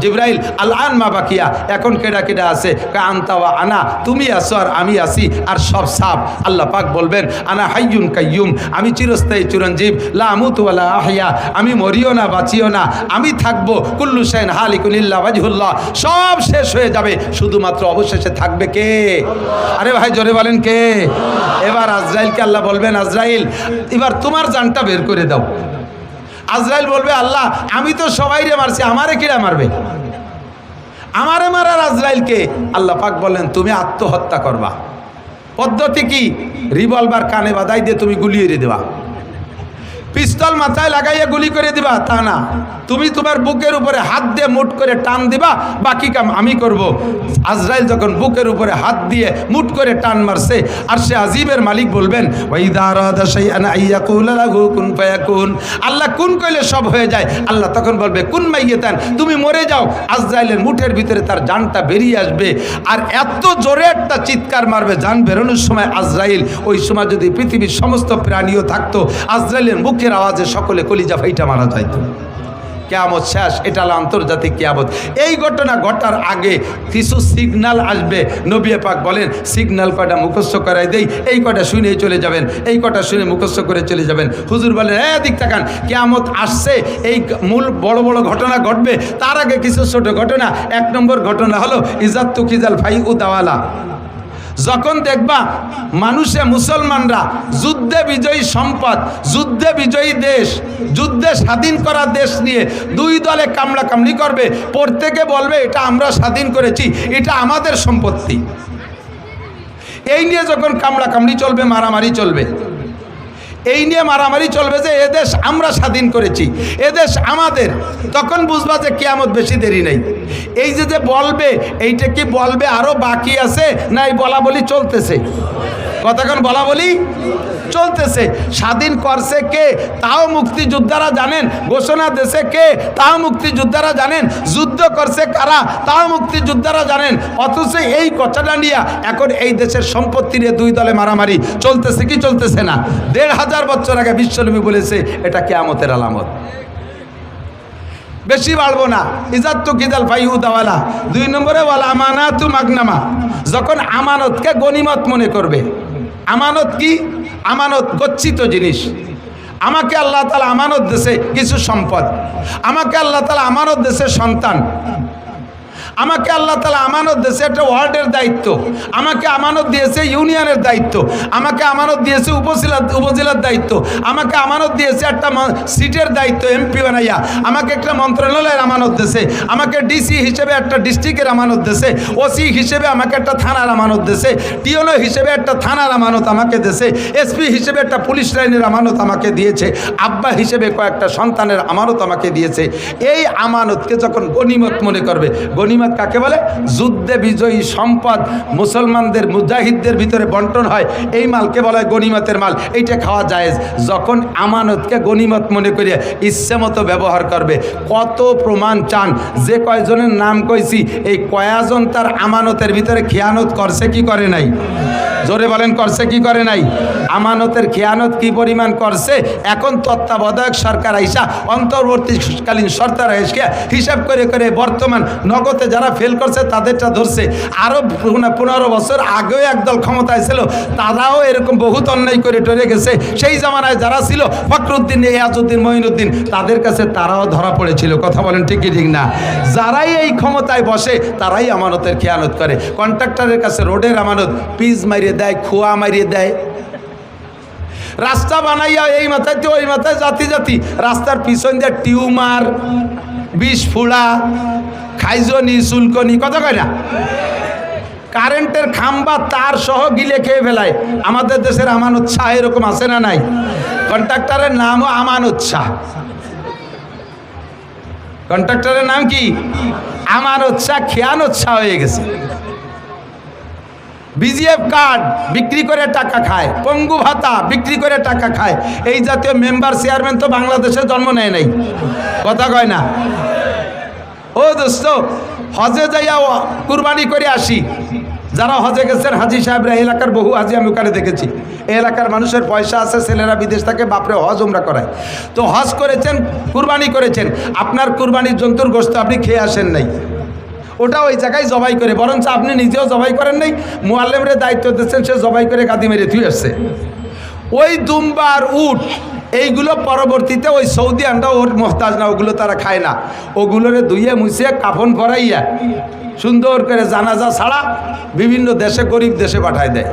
জিবরাইল আল-আন মা বাকিয়া, এখন কেডা আছে? আনতা ওয়া আনা, তুমি আছো আর আমি আছি, আর সব সাফ। আল্লাহ পাক বলবেন, আনা হাইয়ুন কাইয়ুম, আমি চিরস্থায়ী চিরঞ্জীব, লা আমুতু ওয়া লা আহইয়া, আমি মরিও না বাঁচিও না, আমি থাকবো। কুল্লু শাইইন হালিকুন ইল্লা ওয়াজহুল্লাহ, সব শেষ হয়ে যাবে, শুধুমাত্র অবশেষে থাকবে কে? আরে ভাই জোরে বলেন কে? এবার আজরাইলকে আল্লাহ বলবেন, আজরাইল এবার তোমার জানটা বের করে দাও। আজরাইল বলবে, আল্লাহ আমি তো সবাইরে মারছি, আমারে কিরা মারবে? আমারে মারার আজরাইলকে? আল্লাহ পাক বললেন, তুমি আত্মহত্যা করবা। পদ্ধতি কি? রিভলভার কানে বাঁধাই দিয়ে তুমি গুলিয়ে দেবা, পিস্তল মাথায় লাগাইয়া গুলি করে দিবা তা না, তুমি তোমার বুকের উপরে হাত দিয়ে মুট করে টান দিবা, বাকি কাম আমি করব। আজরাইল যখন বুকের উপরে হাত দিয়ে মুট করে টান মারছে, আর সে আজিবের মালিক বলবেন, ওয়াইদা আরাদা শাইআন আইয়াকুলা লাহু কুন ফায়াকুন, আল্লাহ কুন কইলে সব হয়ে যায়। আল্লাহ তখন বলবে, কুন মাইয়াতান, তুমি মরে যাও। আজরাইলের মুঠের ভিতরে তার জানটা বেরিয়ে আসবে, আর এত জোরে একটা চিৎকার মারবে জান বেরোনোর সময় আজরাইল। ওই সময় যদি পৃথিবীর সমস্ত প্রাণীও থাকতো, আজরাইলের মুখে মাইকের আওয়াজে সকলে কলিজা ফাইটা মারা যাইত। কিয়ামত শেষ, এটা হলো আন্তর্জাতিক কিয়ামত। এই ঘটনা ঘটার আগে কিছু সিগন্যাল আসবে। নবী পাক বলেন সিগন্যাল কয়টা মুখস্থ করাই দেই, এই কয়টা শুনেই চলে যাবেন, এই কয়টা শুনে মুখস্থ করে চলে যাবেন। হুজুর বলেন দিক তাকান, কিয়ামত আসছে, এই মূল বড় বড় ঘটনা ঘটবে। তার আগে কিছু ছোট ঘটনা। 1 নম্বর ঘটনা হলো ইজাত্তু কিজাল ফাই উদাওয়ালা। যখন দেখবা মানুষে মুসলমানরা যুদ্ধে বিজয়ী সম্পদ, যুদ্ধে বিজয়ী দেশ, যুদ্ধে স্বাধীন করা দেশ নিয়ে 2 দলে কামড়াকামড়ি করবে, প্রত্যেকে বলবে এটা আমরা স্বাধীন করেছি, এটা আমাদের সম্পত্তি। এই নিয়ে যখন কামড়াকামড়ি চলবে, মারামারি চলবে, এই নিয়ে মারামারি চলবে যে এদেশ আমরা স্বাধীন করেছি, এদেশ আমাদের, তখন বুঝবা যে কিয়ামত বেশি দেরি নেই। এই যে বলবে, এইটা কি বলবে আরো বাকি আছে না এই বলা বলি চলতেছে? কতক্ষণ বলা বলি চলতেছে। স্বাধীন করছে কে তাও মুক্তিযোদ্ধারা জানেন, ঘোষণা দেশে কে তাও মুক্তিযোদ্ধারা জানেন, যুদ্ধ করছে কারা তাও মুক্তিযোদ্ধারা জানেন। অথচ এই কথাটা নিয়ে এখন এই দেশের সম্পত্তি নিয়ে 2 দলে মারামারি চলতেছে কি চলতেছে না? 1500 বছর আগে বিশ্বনবী বলেছে এটা কিয়ামতের আলামত। বেশি বাড়বো না। ইজাত্তু কিজাল ফাই উদাওয়ালা। 2 নম্বরে ওয়াল আমানাতু মাগনামা। যখন আমানতকে গনিমত মনে করবে। আমানত কি? আমানত গচ্ছিত জিনিস। আমাকে আল্লাহ তাআলা আমানত দিয়েছে কিছু সম্পদ, আমাকে আল্লাহ তাআলা আমানত দিয়েছে সন্তান, আমাকে আল্লাহ তাআলা আমানত দিয়েছে একটা ওয়ার্ডের দায়িত্ব, আমাকে আমানত দিয়েছে ইউনিয়নের দায়িত্ব, আমাকে আমানত দিয়েছে উপজেলার দায়িত্ব, আমাকে আমানত দিয়েছে একটা সিটের দায়িত্ব এমপি বানাইয়া, আমাকে একটা মন্ত্রণালয়ের আমানত দিয়েছে, আমাকে ডিসি হিসেবে একটা ডিস্ট্রিক্টের আমানত দিয়েছে, ওসি হিসেবে আমাকে একটা থানার আমানত দিয়েছে, টিওনো হিসেবে একটা থানার আমানত আমাকে দিয়েছে, এসপি হিসেবে একটা পুলিশ লাইনের আমানত আমাকে দিয়েছে, আব্বা হিসেবে কয়েকটা সন্তানের আমানত আমাকে দিয়েছে। এই আমানতকে যখন গনিমত মনে করবে, গনিমত কাকে বলে? যুদ্ধে বিজয়ী সম্পদ মুসলমানদের মুজাহিদদের ভিতরে বন্টন হয়, এই মালকে বলা হয় গনিমতের মাল। এইটা খাওয়া জায়েজ। যখন আমানতকে গনিমত মনে করিয়া ইচ্ছে মতো ব্যবহার করবে। কত প্রমাণ চান? যে কয়জনের নাম কইছি এই কয়জন তার আমানতের ভিতরে খেয়ানত করছে কি করে নাই? জোরে বলেন করছে কি করে নাই? আমানতের খেয়ানত কি পরিমাণ করছে? এখন তত্ত্বাবধায়ক সরকার আইসা, অন্তর্বর্তীকালীন সরকার আইসা হিসাব করে করে বর্তমান নগদে যারা ফেল করছে তাদেরটা ধরছে। আরও 15 বছর আগেও একদল ক্ষমতায় ছিল, তারাও এরকম বহুত অন্যায় করে টরে গেছে। সেই জামানায় যারা ছিল ফখরুদ্দিন, ইয়াজউদ্দিন, মঈনুদ্দিন, তাদের কাছে তারাও ধরা পড়েছিল। কথা বলেন ঠিক কি ঠিক না? যারাই এই ক্ষমতায় বসে তারাই আমানতের খেয়ানত করে। কন্ট্রাক্টরের কাছে রোডের আমানত পিচ মারিয়ে দেয়, খোয়া মারিয়ে দেয়, রাস্তা বানাইয়া এই মাথায় তো ওই মাথায় জাতি জাতি রাস্তার পিছন দিয়ে টিউমার, বিষ ফুড়া, খাইজনি, চুলকনি, কথা কয় না? কারেন্টের খাম্বা তার সহ গিলে খেয়ে ফেলায়। আমাদের দেশের আমানত শাহ এরকম আছে না নাই? কন্ট্রাক্টরের নামও আমানত শাহ। কন্ট্রাক্টরের নাম কি? আমানত শাহ। খেয়ানত শাহ হয়ে গেছে। বিজিএফ কার্ড বিক্রি করে টাকা খায়, পঙ্গু ভাতা বিক্রি করে টাকা খায়। এই জাতীয় মেম্বার চেয়ারম্যান তো বাংলাদেশে জন্ম নেয় নাই। কথা কয় না? ও দোস্ত, হজে যাইয়া কুরবানি করে আসি। যারা হজে গেছেন হাজি সাহেবরা, এলাকার বহু হাজি আমি ওখানে দেখেছি। এই এলাকার মানুষের পয়সা আছে, ছেলেরা বিদেশ থেকে বাপরে হজ উমরা করায়। তো হজ করেছেন, কুরবানি করেছেন, আপনার কুরবানির জন্তুর গোশত আপনি খেয়ে আসেন নাই, ওটা ওই জায়গায় জবাই করে, বরঞ্চ আপনি নিজেও জবাই করেন নাই, মুআল্লিমের দায়িত্ব দিচ্ছেন, সে জবাই করে গাদি মেরে থুয়ে আসছে। ওই দুম্বার উট এইগুলো পরবর্তীতে ওই সৌদি আন্ডা ওর মোহতাজ না, ওগুলো তারা খায় না। ওগুলোরে ধুইয়ে মুছিয়ে কাফন পরাইয়া সুন্দর করে জানাজা ছাড়া বিভিন্ন দেশে, গরিব দেশে পাঠায় দেয়।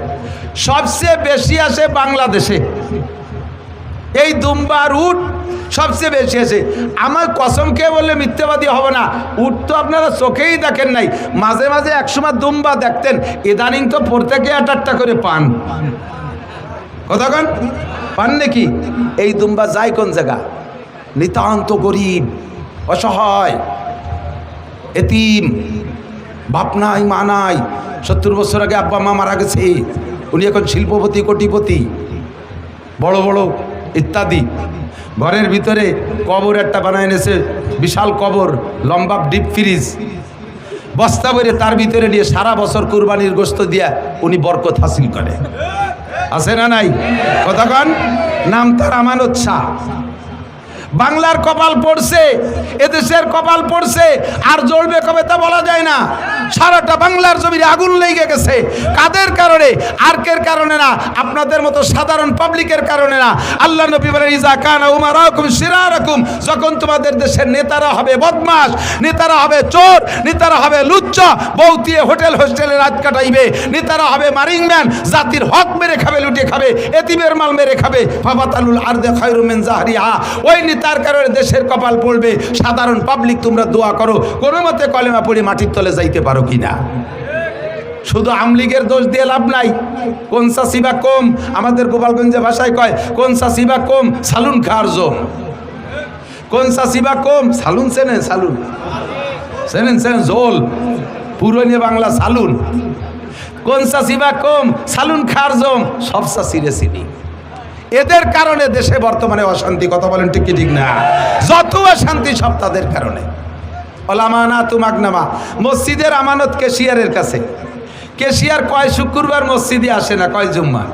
সবচেয়ে বেশি আসে বাংলাদেশে এই দুম্বার উট, সবচেয়ে বেশি আছে। আমার কসম খেয়ে বললে মিথ্যাবাদী হবে না, উট তো আপনারা চোখেই দেখেন নাই। মাঝে মাঝে একসময় দুম্বা দেখতেন, ইদানিং তো প্রত্যেকে 8-8টা করে পান। কতক্ষণ পান নাকি? এই দুম্বা যায় কোন জায়গা? নিতান্ত গরিব, অসহায়, এতিম, বাপ নাই মা নাই, 70 বছর আগে আব্বা মা মারা গেছে, উনি এখন শিল্পপতি, কোটিপতি, বড় বড় ইত্যাদি। ঘরের ভিতরে কবর একটা বানায় এনেছে, বিশাল কবর, লম্বা ডিপ ফ্রিজ, বস্তা ভরে তার ভিতরে নিয়ে সারা বছর কুরবানির গোশত দিয়া উনি বরকত হাসিল করে। আছে না নাই? কতক্ষণ? নাম তার আমানত শাহ। বাংলার কপাল পড়ছে, এদেশের কপাল পড়ছে, আর জ্বলবে কবে তা বলা যায় না। সারাটা বাংলার জমিনে আগুন লেগে গেছে। কাদের কারণে? আর্কের কারণে না, আপনাদের মতো সাধারণ পাবলিকের কারণে না। আল্লাহ নবী বলেন ইজা কানা উমারাকুম শিরারাকুম, যখন তোমাদের দেশের নেতারা হবে বদমাশ, নেতারা হবে চোর, নেতারা হবে লুচ্চা, বউতিয়ে হোটেল হোস্টেলে রাত কাটাইবে, নেতারা হবে মারিংম্যান, জাতির হক মেরে খাবে, লুটে খাবে, এতিমের মাল মেরে খাবে, ফাবাতালুল আরদে খায়রুম মিন জাহরিহা, ওই নেতার কারণে দেশের কপাল পড়বে। সাধারণ পাবলিক তোমরা দোয়া করো কোনো মতে কলেমা পড়ে মাটির তলে যাইতে পারো কিনা। শুধু আমলিগের দোষ দিয়ে লাভ নাই। কোন সাসিবা কম, আমাদের গোপালগঞ্জে ভাষায় কয় কোন সাসিবা কম সালুন খার জম। কোন সাসিবা কম সালুন, চেনেন সালুন? চেনেন চেনেন জোল, পুরনো বাংলা সালুন। কোন সাসিবা কম সালুন খার জম, সব সাসিরে চিনি। এদের কারণে দেশে বর্তমানে অশান্তি। কথা বলেন ঠিক কি ঠিক না? যত অশান্তি সব তাদের কারণে। ওলামানাতু মাগনামা, মসজিদের আমানত কেশিয়ারের কাছে। কেশিয়ার কয় শুক্রবার মসজিদে আসে না, কয় জুম্মা।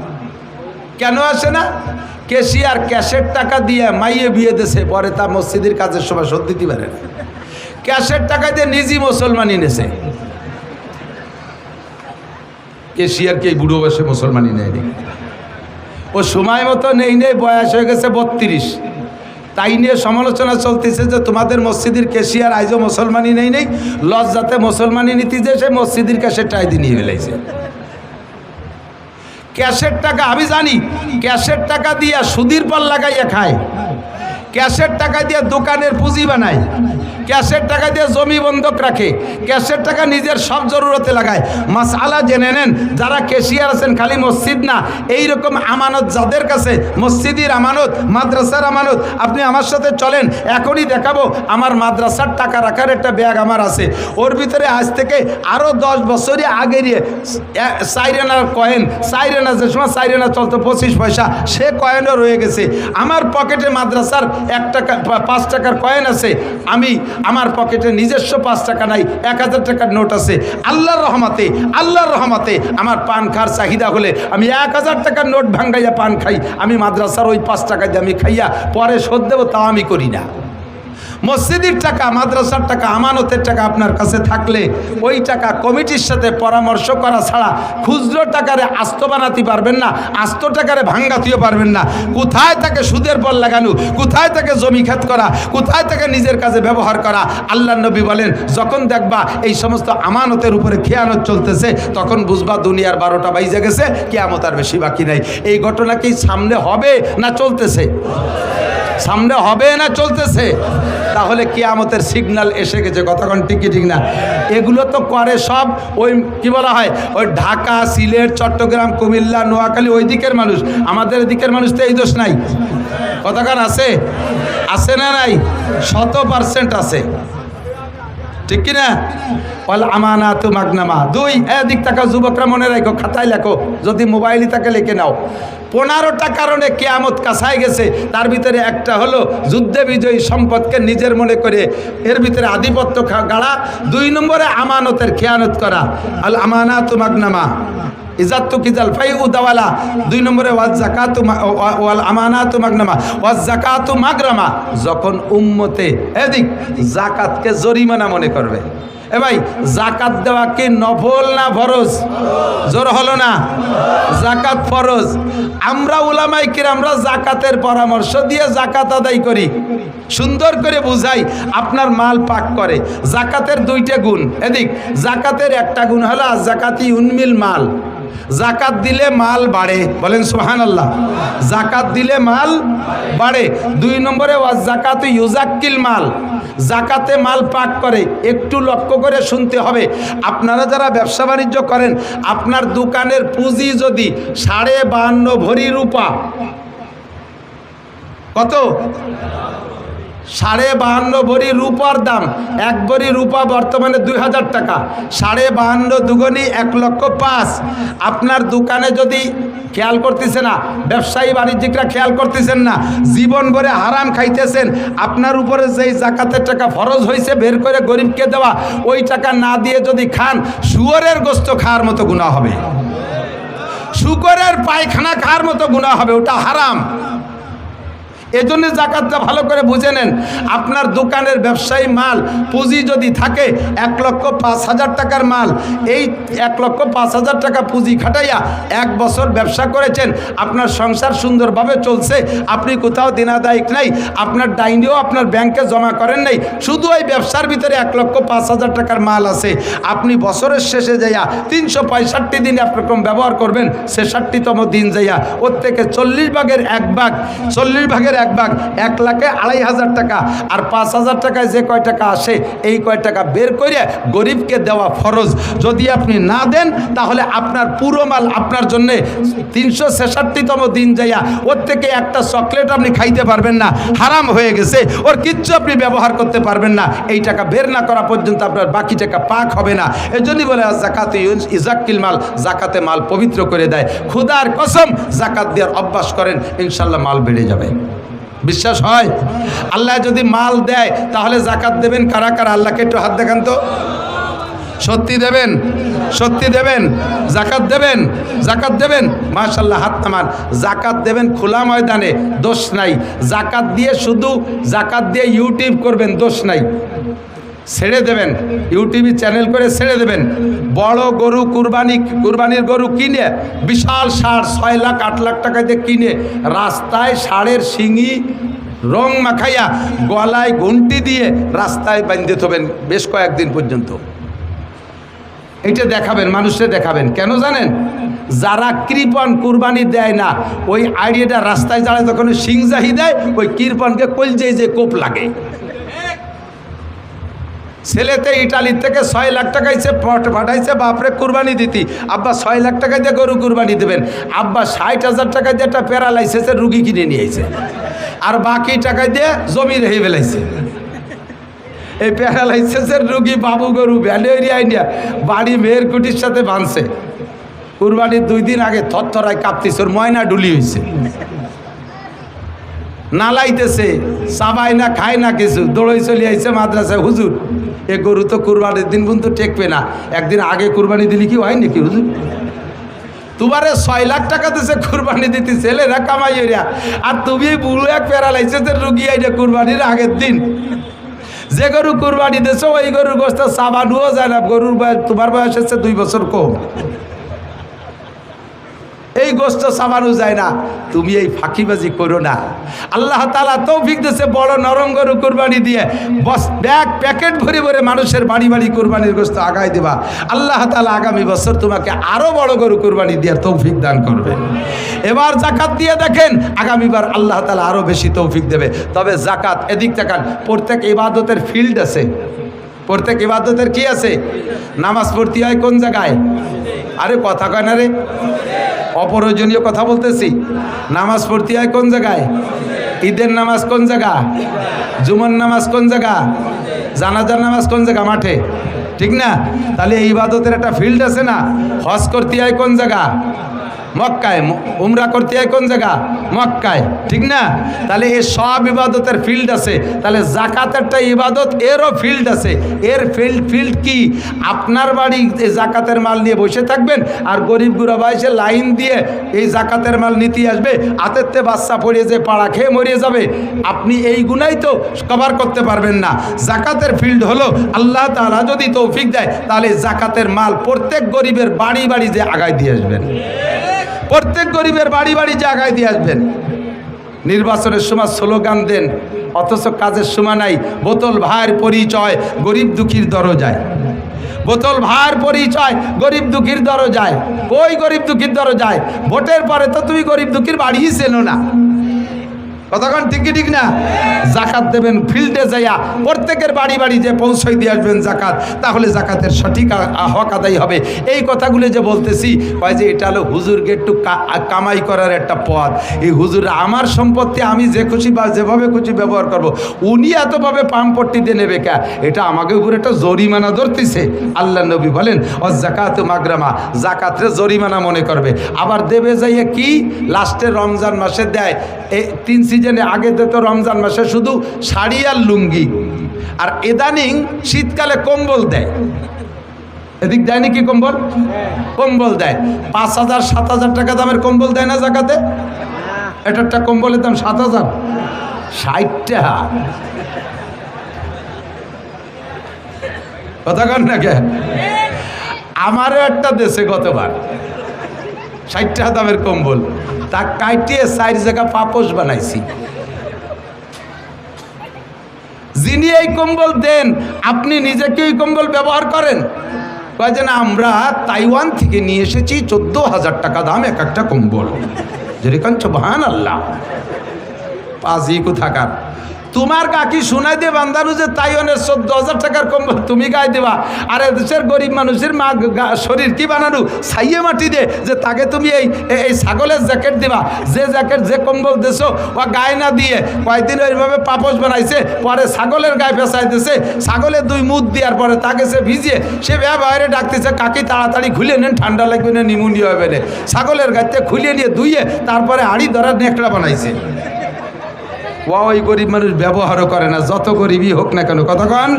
কেন আসে না? কেশিয়ার ক্যাশের টাকা দিয়ে মাইয়ে বিয়ে দেশে, পরে তা মসজিদের কাজের সময় শোধ দিতে পারে না। ক্যাশের টাকা দিয়ে নিজেই মুসলমান এনেছে। কেশিয়ারকে এই বুড়ো বয়সে মুসলমানই নেয়নি। ও সময় মতো নেই, বয়স হয়ে গেছে 32। তাই নিয়ে সমালোচনা চলতেছে যে তোমাদের মসজিদের কেশিয়ার আইজও মুসলমানই নেই, লজ্জাতে মুসলমানই নীতি যে সে মসজিদের ক্যাশের টাকা দিয়ে নিয়ে ফেলাইছে। ক্যাশের টাকা আমি জানি, ক্যাশের টাকা দিয়ে সুদির পর লাগাইয়া খায়, ক্যাশের টাকা দিয়ে দোকানের পুঁজি বানায়, ক্যাশের টাকা দিয়ে জমি বন্ধক রাখে, ক্যাশের টাকা নিজের সব জরুরতে লাগায়। মাসআলা জেনে নেন, যারা ক্যাশিয়ার আছেন খালি মসজিদ না, এই রকম আমানত যাদের কাছে, মসজিদের আমানত, মাদ্রাসার আমানত, আপনি আমার সাথে চলেন, এখনই দেখাবো। আমার মাদ্রাসার টাকা রাখার একটা ব্যাগ আমার আছে, ওর ভিতরে আজ থেকে আরও 10 বছরই আগে নিয়ে সাইরেনার কয়েন, সাইরেনা যে সময় সাইরেনা চলতো 25 পয়সা, সে কয়েনও রয়ে গেছে। আমার পকেটে মাদ্রাসার 1 টাকা 5 টাকার কয়েন আছে। আমার পকেটে নিজস্ব 5 টাকা নাই, 1000 টাকার নোট আছে। আল্লাহর রহমতে আমার পান খাওয়ার চাহিদা হলে আমি 1000 টাকার নোট ভাঙ্গাইয়া পান খাই। আমি মাদ্রাসার ওই 5 টাকা দিয়ে আমি খাইয়া পরে শোধ দেবো, তাও আমি করি না। মসজিদের টাকা, মাদ্রাসার টাকা, আমানতের টাকা আপনার কাছে থাকলে ওই টাকা কমিটির সাথে পরামর্শ করা ছাড়া খুচরো টাকারে আস্ত বানাতে পারবেন না, আস্ত টাকারে ভাঙ্গাতেও পারবেন না। কোথায় তাকে সুদের পর লাগানো, কোথায় তাকে জমি খেত করা, কোথায় তাকে নিজের কাজে ব্যবহার করা। আল্লাহ নবী বলেন, যখন দেখবা এই সমস্ত আমানতের উপরে খেয়ানত চলতেছে, তখন বুঝবা দুনিয়ার 12টা বাইজে গেছে, কিয়ামত আর বেশি বাকি নাই। এই ঘটনা কি সামনে হবে না চলতেছে? সামনে হবে না চলতেছে? তাহলে কিয়ামতের সিগন্যাল এসে গেছে। কতক্ষণ ঠিক কি ঠিক না? এগুলো তো করে সব ওই কি বলা হয়, ওই ঢাকা, সিলেট, চট্টগ্রাম, কুমিল্লা, নোয়াখালী, ওই দিকের মানুষ। আমাদের দিকের মানুষ তো এই দোষ নাই। কতক্ষণ আছে? আছে না নাই? 100% আছে, ঠিক কিনা? ওয়াল আমানাতু মাগনামা। 2, এদিক টাকা যুবকরা মনে রাখো, খাতায় লেখো, যদি মোবাইলই থাকে লিখে নাও। 15টা কারণে কিয়ামত কাছায় গেছে। তার ভিতরে একটা হলো যুদ্ধে বিজয়ী সম্পদকে নিজের মনে করে এর ভিতরে আধিপত্য গাড়া। 2 নম্বরে আমানতের খেয়ানত করা। আল আমানাতু মাগনামা ইজাত্তু কিজাল ফাইউ দাওয়ালা। 2 নম্বরে ওয়াজ যাকাতু ওয়াল আমানাতু মাগনামা ওয়াজ যাকাতু মাগরামা। যখন উম্মতে এদিক যাকাতকে জরিমানা মনে করবে, এ ভাই যাকাত দেওয়া কি নফল না ফরজ? জোর হলো না? যাকাত ফরজ। আমরা উলামায়ে কিরামরা যাকাতের পরামর্শ দিয়ে যাকাত আদায় করি, সুন্দর করে বুঝাই, আপনার মাল পাক করে। যাকাতের 2টা গুণ। এদিক যাকাতের একটা গুণ হলো যাকাতি উন্মিল মাল, যাকাত দিলে মাল বাড়ে। বলেন সুবহানাল্লাহ। যাকাত দিলে মাল বাড়ে। 2 নম্বরে ওয়াজ যাকাতু ইউজাক্কিল মাল, যাকাতে মাল পাক করে। একটু লক্ষ্য করে শুনতে হবে। আপনারা যারা ব্যবসা বাণিজ্য করেন, আপনার দোকানের পুঁজি যদি 52.5 ভরি রূপা, কত? 52.5 ভরি রূপার দাম। 1 ভরি রূপা বর্তমানে 2000 টাকা। 52.5 দুগুণী 1,05,000। আপনার দোকানে যদি খেয়াল করতেছে না, ব্যবসায়ী বাণিজ্যিকরা খেয়াল করতেছেন না, জীবন ভরে হারাম খাইতেছেন, আপনার উপরে যেই যাকাতের টাকা ফরজ হয়েছে বের করে গরিবকে দেওয়া, ওই টাকা না দিয়ে যদি খান, শুয়োরের গোস্ত খাওয়ার মতো গুনাহ হবে, শুকরের পায়খানা খাওয়ার মতো গুনাহ হবে, ওটা হারাম। এজন্য জাকাতটা ভালো করে বুঝে নেন। আপনার দোকানের ব্যবসায়ী মাল পুঁজি যদি থাকে 1,05,000 টাকার মাল, এই 1,05,000 টাকা পুঁজি খাটাইয়া 1 বছর ব্যবসা করেছেন, আপনার সংসার সুন্দরভাবে চলছে, আপনি কোথাও দিনাদায়িক নাই, আপনার ডাইনিও আপনার ব্যাংকে জমা করেন নাই, শুধু ওই ব্যবসার ভিতরে 1,05,000 টাকার মাল আছে। আপনি বছরের শেষে যাইয়া 365 দিন একরকম ব্যবহার করবেন, 66তম দিন যাইয়া ওর থেকে 40 ভাগের 1 ভাগ, 1,02,500 টাকা আর 5,000 টাকায় যে কয় টাকা আসে এই কয় টাকা বের করে গরিবকে দেওয়া ফরজ। যদি আপনি না দেন তাহলে আপনার পুরো মাল আপনার জন্য 366তম দিন যাইয়া ওর থেকে একটা চকলেট আপনি খাইতে পারবেন না, হারাম হয়ে গেছে, ওর কিচ্ছু আপনি ব্যবহার করতে পারবেন না। এই টাকা বের না করা পর্যন্ত আপনার বাকি টাকা পাক হবে না। এজন্যই বলে যাকাতে ইজাক্কিল মাল, জাকাতে মাল পবিত্র করে দেয়। খুদার কসম জাকাত দেওয়ার অভ্যাস করেন, ইনশাল্লাহ মাল বেড়ে যাবে। বিশ্বাস হয়? আল্লাহ যদি মাল দেয় তাহলে জাকাত দেবেন কারা কারা? আল্লাহকে একটু হাত দেখান তো। সত্যি দেবেন? সত্যি দেবেন? জাকাত দেবেন? জাকাত দেবেন? মাশাআল্লাহ, হাত নামান। জাকাত দেবেন খোলা ময়দানে, দোষ নাই। জাকাত দিয়ে শুধু জাকাত দিয়ে ইউটিউব করবেন, দোষ নাই। ছেড়ে দেবেন, ইউটিউবে চ্যানেল করে ছেড়ে দেবেন। বড় গরু কুরবানির গরু কিনে, বিশাল ষাঁড় 6 লাখ 8 লাখ টাকা দিয়ে কিনে রাস্তায় ষাঁড়ের শিঙি রং মাখাইয়া গলায় ঘন্টি দিয়ে রাস্তায় বাঁধতে থবেন বেশ কয়েকদিন পর্যন্ত। এটা দেখাবেন, মানুষকে দেখাবেন। কেন জানেন? যারা কৃপণ কুরবানি দেয় না, ওই আইডিয়াটা রাস্তায় যারা যখন সিংজাহি দেয়, ওই কৃপণকে কলজে যে কোপ লাগে। ছেলেতে ইটালির থেকে 6 লাখ টাকাইছে পাঠাইছে বাপরে কুরবানি দিতি, আব্বা 6 লাখ টাকা দিয়ে গরু কুরবানি দেবেন, আব্বা 60,000 টাকা দিয়ে একটা প্যারালাইসিসের রুগী কিনে নিয়েছে, আর বাকি টাকা দিয়ে জমি রেখে ফেলাইছে। এই প্যারালাইসিসের রুগী বাবু গরু ভ্যালেরিয়া ইন্ডিয়া বাড়ি মেয়ের কুটির সাথে বাঁধছে। কুরবানির 2 দিন আগে থরথরায় কাঁপতিস, ওর ময়না ডুলি হয়েছে, নালাইতেছে, চাবাই না, খায় না কিছু, দৌড়ই চলে আইছে মাদ্রাসায়। হুজুর এ গরু তো কুরবানির দিন পর্যন্ত টেকবে না, একদিন আগে কুরবানি দিলি কি হয় নাকি হুজুর? তোমারে 6 লাখ টাকা দিছে কুরবানি দিতে, ছেলেরা কামাই হইয়া, আর তুমি বুড়ো এক প্যারালাইসিসের রুগী আইনে কুরবানির আগের দিন। যে গরু কুরবানি দিছো ওই গরুর গোস্ত চাবানুও যায় না, গরুর বয়স, তোমার বয়স হচ্ছে 2 বছর কম, এই গোস্ত চাবানো যায় না। তুমি এই ফাঁকিবাজি করো না। আল্লাহ তাআলা তৌফিক দিয়েছে বড় নরম গরু কুরবানি দিয়ে বস ব্যাগ প্যাকেট ভরে ভরে মানুষের বাড়ি বাড়ি কুরবানির গোস্ত আগায় দেবা। আল্লাহ তাআলা আগামী বছর তোমাকে আরো বড় গরু কুরবানি দেওয়ার তৌফিক দান করবে। এবার জাকাত দিয়ে দেখেন, আগামীবার আল্লাহ তাআলা আরো বেশি তৌফিক দেবে। তবে জাকাত, এদিক তাকান, প্রত্যেক ইবাদতের ফিল্ড আছে। প্রত্যেক ইবাদতের কি আছে? নামাজ পড়তে হয় কোন জায়গায়? আরে কথা কয় না রে, অপ্রয়োজনীয় কথা বলতেছি। নামাজ পড়তে হয় কোন জায়গায়? ঈদের নামাজ কোন জায়গা? জুমার নামাজ কোন জায়গা? জানাজার নামাজ কোন জায়গা? মাঠে, ঠিক না? তাহলে এই ইবাদতের একটা ফিল্ড আছে না? হজ করতে হয় কোন জায়গা? মক্কায়। উমরা করতে হয় কোন জায়গা? মক্কায়, ঠিক না? তাহলে এই সব ইবাদতের ফিল্ড আছে। তাহলে জাকাত একটা ইবাদত, এরও ফিল্ড আছে। এর ফিল্ড কি? আপনার বাড়ি এই জাকাতের মাল নিয়ে বসে থাকবেন, আর গরিব গুড়াবা এসে লাইন দিয়ে এই জাকাতের মাল নিতে আসবে, আতেরতে বাচ্চা পড়ে যে পাড়া খেয়ে মরিয়ে যাবে। আপনি এই গুনাই তো কভার করতে পারবেন না। জাকাতের ফিল্ড হলো, আল্লাহ তাআলা যদি তৌফিক দেয় তাহলে জাকাতের মাল প্রত্যেক গরিবের বাড়ি বাড়ি যে আগায় দিয়ে আসবেন, প্রত্যেক গরিবের বাড়ি বাড়ি জায়গায় দিয়ে আসবেন। নির্বাচনের সময় স্লোগান দেন, অথচ কাজের সময় নাই। বোতল ভাইয়ের পরিচয় গরিব দুঃখীর দরজায়, বোতল ভাইয়ের পরিচয় গরিব দুঃখীর দরজায়। ওই গরিব দুঃখীর দরজায় ভোটের পরে তো তুমি গরিব দুঃখীর বাড়িই চেনো না। কতক্ষণ ঠিক না? জাকাত দেবেন ফিল্ডে যাইয়া, প্রত্যেকের বাড়ি বাড়ি যে পৌঁছাই দিয়ে আসবেন জাকাত, তাহলে জাকাতের সঠিক হক আদায় হবে। এই কথাগুলো যে বলতেছি, কয় যে এটা হলো হুজুরকে একটু কামাই করার একটা পথ। এই হুজুর আমার সম্পত্তি আমি যে খুশি বা যেভাবে খুশি ব্যবহার করব, উনি এতভাবে পাম্পট্টি দিয়ে নেবে কে? এটা আমাকে উপরে একটা জরিমানা ধরতেছে। আল্লাহ নবী বলেন, ও জাকাত মাগরামা, জাকাতরে জরিমানা মনে করবে। আবার দেবে যাইয়ে কি? লাস্টে রমজান মাসে দেয়। এই 3 সিজনে আগে দিত রমজান মাসে শুধু শাড়ি আর লুঙ্গি, আর ইদানিং শীতকালে কম্বল দেয়। এদিক দেয় নাকি কম্বল? কম্বল দেয়। 5,000 7,000 টাকা দামের কম্বল দেয় না জাকাতে? এটা একটা কম্বলের দাম 7,000। 60 টাকা। কথা কন না কে? আমারও একটা দেশে গতবার 60 টাকা দামের কম্বল, তা কাটিয়ে 4 জায়গা পাপোশ বানাইছি। যিনি এই কম্বল দেন আপনি নিজে কি ওই কম্বল ব্যবহার করেন? কয় যে না, আমরা তাইওয়ান থেকে নিয়ে এসেছি 14,000 টাকা দাম এক একটা কম্বল। যেরকম সুবহানাল্লাহ। পাজি কোথাকার। তোমার কাকি শোনাই দিয়ে বান্দানু যে তাইওয়ানের 14,000 টাকার কম্বল তুমি গায়ে দেবা, আর দেশের গরিব মানুষের মা শরীর কি বানানো ছাইয়ে মাটি দে যে তাকে তুমি এই ছাগলের জ্যাকেট দিবা, যে জ্যাকেট যে কম্বল দেছো ও গায়ে না দিয়ে কয়েকদিন ওইভাবে পাপোশ বানাইছে, পরে ছাগলের গায়ে পেঁচাই দিছে, ছাগলের 2 মুখ দেওয়ার পরে তাকে সে ভিজিয়ে সে বাইরে ডাকতেছে, কাকি তাড়াতাড়ি খুলে নেন, ঠান্ডা লাগবে না, নিমোনিয়া হবে না। ছাগলের গাইতে খুলিয়ে নিয়ে ধুইয়ে তারপরে হাঁড়ি ধরার নেকড়া বানাইছে। ওই গরিব মানুষ ব্যবহারও করে না, যত গরিবই হোক না কেন। কতক্ষণ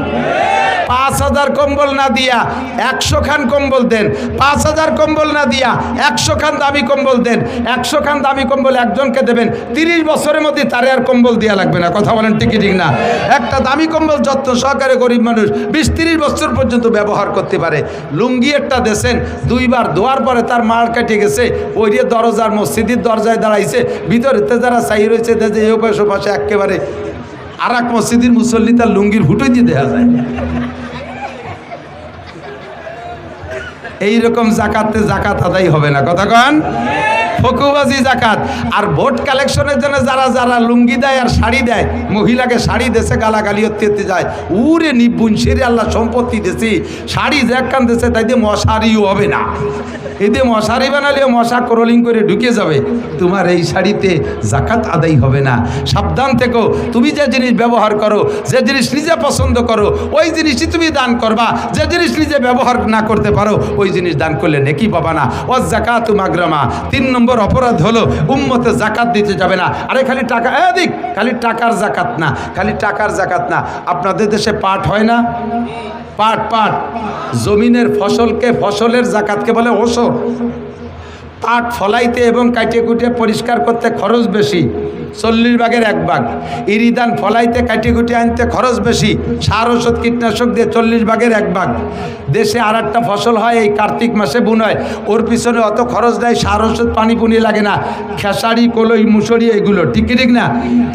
5,000 কম্বল না দিয়া 100 খান কম্বল দেন, 5,000 কম্বল না দিয়া 100 খান দামি কম্বল দেন। 100 খান দামি কম্বল একজনকে দেবেন, 30 বছরের মধ্যে তারে আর কম্বল দেওয়া লাগবে না। কথা বলেন ঠিক ঠিক না? একটা দামি কম্বল যত্ন সহকারে গরিব মানুষ 20-30 বছর পর্যন্ত ব্যবহার করতে পারে। লুঙ্গি একটা দেশেন, 2 বার ধোয়ার পরে তার মাল কেটে গেছে, ওই দিয়ে দরজার মসজিদের দরজায় দাঁড়াইছে, ভিতরেতে যারা চাই রয়েছে যে এই পাশে পাশে একেবারে আর এক মসজিদের মুসল্লি তার লুঙ্গির হুটোই দিয়ে দেখা যায়। এইরকম জাকাতে জাকাত আদায় হবে না। কথা কন? ফকুবাজি জাকাত। আর ভোট কালেকশনের জন্য যারা যারা লুঙ্গি দেয় আর শাড়ি দেয়, মহিলাকে শাড়ি দেশে গালাগালি হতে যায়, উরে নিপুণ সেরে আল্লাহ সম্পত্তি দেশে শাড়ি যে একখান দেশে, তাই দিয়ে মশারিও হবে না। এতে মশারি বানালেও মশা ক্রলিং করে ঢুকে যাবে, তোমার এই শাড়িতে জাকাত আদায় হবে না। সাবধান থেকো। তুমি যে জিনিস ব্যবহার করো, যে জিনিস নিজে পছন্দ করো, ওই জিনিসই তুমি দান করবা। যে জিনিস নিজে ব্যবহার না করতে পারো, ওই জিনিস দান করলে নেকি পাবা না। ও জাকাতু মাগরামা। 3 নম্বর অপরাধ হলো উম্মতে জাকাত দিতে যাবে না। আরে খালি টাকা, এদিক খালি টাকার জাকাত না, খালি টাকার জাকাত না। আপনাদের দেশে পাট হয় না? পাট পাট জমিনের ফসলকে, ফসলের জাকাতকে বলে ওসর। পাট ফলাইতে এবং কাটিয়ে কুটিয়ে পরিষ্কার করতে খরচ বেশি, 40 ভাগের 1 ভাগ। ইরিদান ফলাইতে কাটিয়ে কুটিয়ে আনতে খরচ বেশি, সার ওষুধ কীটনাশক দিয়ে 40 ভাগের 1 ভাগ। দেশে আর একটা ফসল হয় এই কার্তিক মাসে বুন হয়, ওর পিছনে অত খরচ দেয়, সার ওষুধ পানি পুনি লাগে না, খেসারি কলই মুসুরি এগুলো, ঠিক ঠিক না?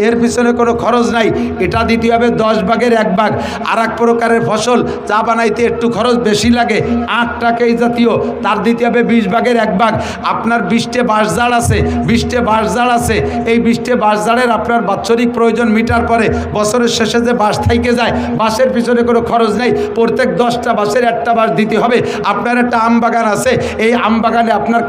এর পিছনে কোনো খরচ নাই, এটা দিতে হবে 10 ভাগের 1 ভাগ। আর এক প্রকারের ফসল চা বানাইতে একটু খরচ বেশি লাগে, আখটাকে এই জাতীয়, তার দিতে হবে 20 ভাগের 1 ভাগ। আপনার 20টে বাঁশঝাড় আছে, 20টে বাঁশঝাড় আছে, এই 20টে বাঁশঝাড়ের আপনার বাৎসরিক প্রয়োজন মিটার পরে বছরের শেষে যে বাঁশ থাইকে যায়, বাঁশের পিছনে কোনো খরচ নেই, প্রত্যেক 10টা বাঁশের 1টা বাঁশ দিতে হবে। আপনার একটা আম বাগান আছে, এই আম বাগানে আপনার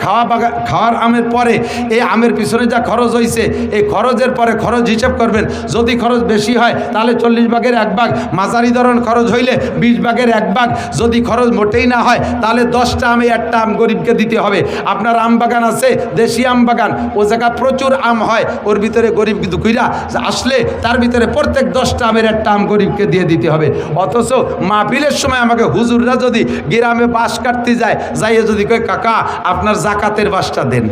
খাওয়ার আমের পরে এই আমের পিছনে যা খরচ হয়েছে, এই খরচের পরে খরচ হিসাব করবেন। যদি খরচ বেশি হয় তাহলে 40 ভাগের 1 ভাগ, মাঝারি ধরন খরচ হইলে 20 ভাগের 1 ভাগ। যদি খরচ মোটেই না হয় তাহলে 10টা আমে 1টা আম গরিবকে দিতে হবে। আপনার আম বাগান আছে, দেশি আম বাগান, ও জায়গা প্রচুর আম হয়, ওর ভিতরে গরিব দুঃখীরা আসলে তার ভিতরে প্রত্যেক 10টা আমের 1টা আম গরিবকে দিয়ে দিতে হবে। অথচ মাহফিলের সময় আমাকে হুজুররা যদি গ্রামে বাঁশ কাটতে যায়, যাইয়ে যদি কয় কাকা আপনার জাকাতের বাঁশটা দেন,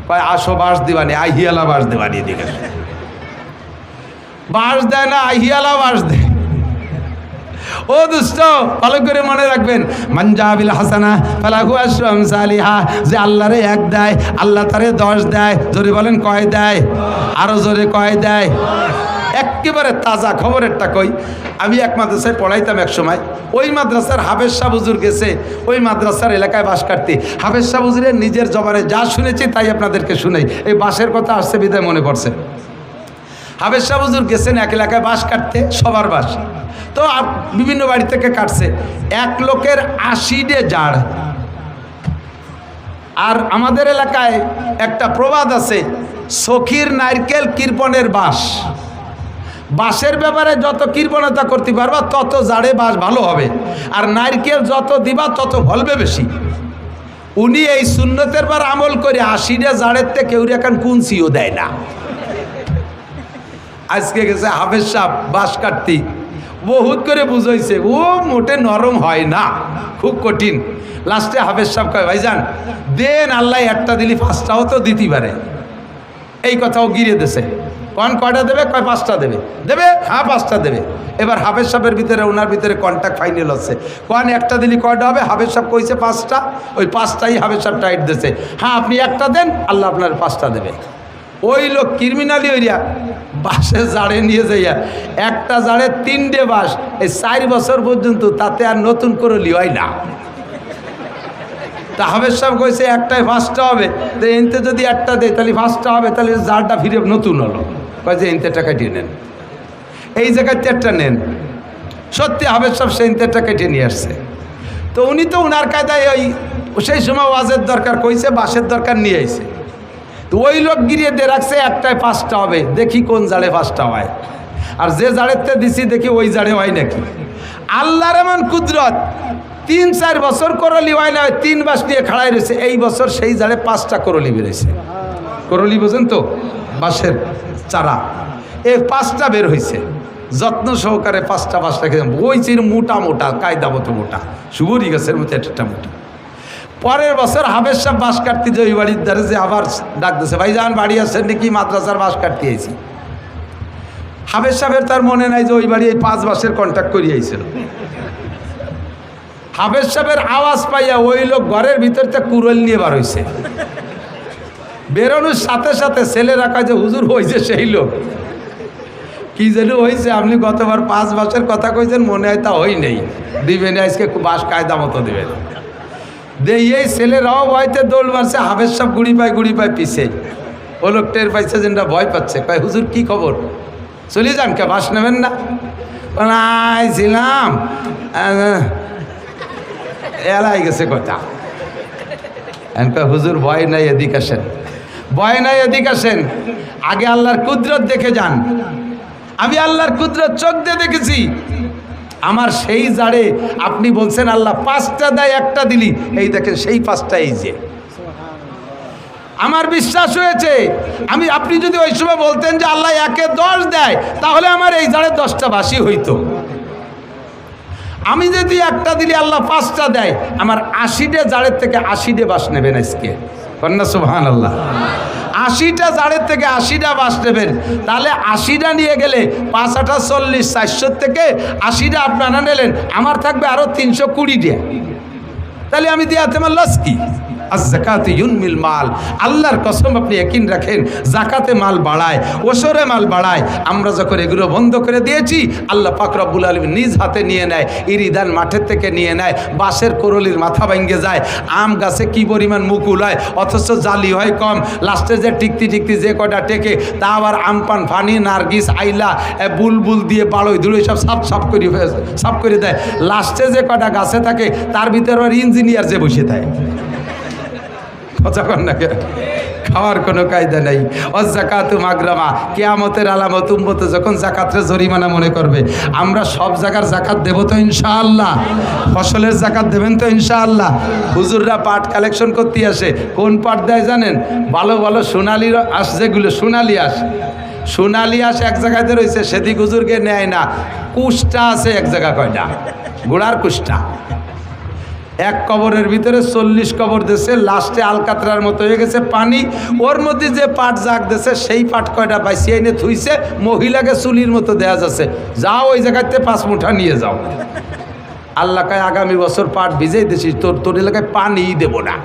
কয় আসো বাঁশ দিবানি, আহিয়ালা বাঁশ দিবানি, এদিকে বাঁশ দেয় না, আহিয়ালা বাঁশ দেয়। ও দুষ্ট, ভালো করে মনে রাখবেন, মানজাবিল হাসানা ফালাহু আশরু আমসালিহা, যে আল্লাহরে 1 দেয় আল্লাহ তারে 10 দেয়। জোরে বলেন কয় দেয়? আরো জোরে কয় দেয়? একেবারে তাজা খবরেরটা কই। আমি এক মাদ্রাসায় পড়াইতাম এক সময়, ওই মাদ্রাসার হাফেজ শাহ হুজুর গেছে ওই মাদ্রাসার এলাকায় বাস কাটতে। হাফেজ শাহ হুজুরের নিজের জবানে যা শুনেছি তাই আপনাদেরকে শুনাই, এই বাসের কথা আসছে বিদায় মনে পড়ছে। হাফেজ শাহ হুজুর গেছেন এক এলাকায় বাস কাটতে, সবার বাস তো বিভিন্ন বাড়ি থেকে কাটছে, 1 লোকের 80টে জাড়। আর আমাদের এলাকায় একটা প্রবাদ আছে, সখীর নারকেল কৃপণের বাস। বাঁশের ব্যাপারে যত কৃপণতা করতে পারবা তত জাড়ে বাঁশ ভালো হবে, আর নারকেল যত দিবা তত ফলবে বেশি। উনি এই সুন্নতের বার আমল করে 80টে জাড়ের থেকে কেউ এখন কুঞ্চিও দেয় না। আজকে গেছে হাফেজ সাহেব বাঁশ কাটতি, বহুত করে বুঝাইছে, ও মোটে নরম হয় না, খুব কঠিন। লাস্টে হাফেজ সাহেব কয় ভাইজান দেন, আল্লাহ একটা দিলি 5টাও তো দিতে পারে। এই কথাও গিরে দেছে। কোন কয়টা দেবে? কয় 5টা দেবে। দেবে? হ্যাঁ 5টা দেবে। এবার হাফেজ সাহেবের ভিতরে ওনার ভিতরে কন্ট্যাক্ট ফাইনাল হচ্ছে, কোন একটা দিলি কয়টা হবে? হাফেজ সাহেব কইছে 5টা, ওই 5টাই হাফেজ সাহেব টাইট দিয়েছে। হ্যাঁ আপনি একটা দেন, আল্লাহ আপনার 5টা দেবে। ওই লোক ক্রিমিনালি ওইয়া বাসে জাড়ে নিয়ে যাইয়া একটা জাড়ে 3টে বাস, এই 4 বছর পর্যন্ত তাতে আর নতুন করে লিওয়াই না। তা হাফেজ সাহেব কইছে একটাই 5টা হবে, তো এনতে যদি একটা দেয় তাহলে 5টা হবে, তাহলে জারটা ফিরে নতুন হলো। কয় যে এনতে টাকা কেটে নেন, এই জায়গায় 4টা নেন। সত্যি হাফেজ সাহেব সেই 4টা কেটে নিয়ে আসছে। তো উনি তো উনার কায়দায় ওই সেই সময় ওয়াজের দরকার কইছে, বাসের দরকার নিয়ে আইছে। তো ওই লোক গিরিয়ে দিয়ে রাখছে একটাই 5টা হবে, দেখি কোন জাড়ে 5টা হয়। আর যে জাড়েতে দিছি দেখি ওই জাড়ে হয় নাকি। আল্লাহর এমন কুদরত, 3-4 বছর করলি হয় না, 3 বাস নিয়ে খাড়াই রয়েছে। এই বছর সেই জাড়ে 5টা করলি বেরোয়েছে। করলি বোঝেন তো, বাঁশের চারা, এই 5টা বের হয়েছে। যত্ন সহকারে 5টা খেয়ে বইছির মোটা মোটা, কায়দা মতো মোটা, সুবরি গাছের মতো একটা মোটা। পরের বছর হাফেজ সাহেব বাঁশ কাটতে যে ওই বাড়ির ধারে যে আবার ডাক দিয়েছে, ভাইজান বাড়ি আসছেন নাকি? মাদ্রাসার বাঁশ কাটতে আইছি। হাফেজ সাহেবের তার মনে নাই যে ওই বাড়ি এই 5 বাসের কন্ট্যাক্ট করিয়েছিল। হাফেজ সাহেবের আওয়াজ পাইয়া ওই লোক ঘরের ভিতর থেকে কুড়াল নিয়ে বার হয়েছে। বেরোনোর সাথে সাথে ছেলেরা কয় যে হুজুর হয়েছে সেই লোক। কি যেন হয়েছে? আপনি গতবার 5 বাসের কথা কইছেন, মনে হয় তা হই নেই, দিবেন আজকে বাস কায়দা মতো দেবেন। এই ছেলেরাও ভয়তে দৌড় মারছে, হাফেজ সাহেব গুড়ি পায় পিছে। ও লোক টের পাইছে যে ভয় পাচ্ছে, কয় হুজুর কি খবর? চলে যান, কে বাস নেবেন না? আইছিলাম এলাই গেছে কথা। হুজুর ভয় নাই, এদিক আসেন, ভয় নাই এদিক আসেন, আগে আল্লাহর কুদরত দেখে যান। আমি আল্লাহর কুদরত চোখ দিয়ে দেখেছি। আমার সেই জাড়ে আপনি বলছেন আল্লাহ 5টা দেয়, একটা দিলি, এই দেখেন সেই 5টা এই যে। আমার বিশ্বাস হয়েছে, আপনি যদি ওই সময় বলতেন যে আল্লাহ 1-এ 10 দেয়, তাহলে আমার এই জাড়ে 10টা বাসি হইতো। আমি যদি একটা দিলি আল্লাহ 5টা দেয়, আমার 80টে জাড়ের থেকে 80টে বাস নেবেন আজকে। কন্যা সুবহানাল্লাহ। 80টা জাড়ের থেকে 80টা বাস নেবেন, তাহলে 80টা নিয়ে গেলে 5-8 40, 400 থেকে 80টা আপনারা নিলেন, আমার থাকবে আরো 320টা। তাহলে আমি দিয়ে তোমার লস কি? আজ-যাকাতু ইউনমিল মাল। আল্লাহর কসম, আপনি ইয়াকিন রাখেন, যাকাতে মাল বাড়ায়, ওশরে মাল বাড়ায়। আমরা যখন এগুলো বন্ধ করে দিয়েছি, আল্লাহ পাক রব্বুল আলামিন নিজ হাতে নিয়ে নেয়, ইরিদান মাঠের থেকে নিয়ে নেয়, বাঁশের করলির মাথা ভেঙে যায়, আম গাছে কি পরিমাণ মুকুল হয়, অথচ জালি হয় কম। লাস্টে যে টিকতে যে কটা টেকে, তা আবার আমপান, ফানি, নার্গিস, আইলা, বুলবুল দিয়ে বাড়ই ধুলোই সব সাফ করে দেয়। লাস্টে যে কটা গাছে থাকে, তার ভিতরে আর ইঞ্জিনিয়ার যে বসে থাকে। খাওয়ার কোনো কায়দা নাই। অজ-যাকাতু মাগরামা, কিয়ামতের আলামত। উম্মত যখন যাকাতের জরিমানা মনে করবে। আমরা সব জায়গার যাকাত দেব তো ইনশাআল্লাহ? ফসলের যাকাত দেবেন তো ইনশাআল্লাহ? হুজুররা পাট কালেকশন করতে আসে, কোন পাট দেয় জানেন? ভালো ভালো সোনালি আঁশ, যেগুলো সোনালি আঁশ এক জায়গাতে রয়েছে, সেদিক হুজুরকে নেয় না। কুষ্টা আছে এক জায়গা, কয়টা গোড়ার কুষ্টা। এক কবরের ভিতরে 40 কবর দিয়েছে, লাস্টে আলকাতরার মতো হয়ে গেছে পানি। ওর মধ্যে যে পাট জাগ দিয়েছে, সেই পাট কয়টা পাইছি এনে থুইছে, মহিলাকে চুলির মতো দেয়া যাচ্ছে, যাও ওই জায়গাতে 5 মুঠা নিয়ে যাও। আল্লাহ কয় আগামী বছর পাট ভিজেই দিছিস, তোর এলাকায় পানিই দেবো না।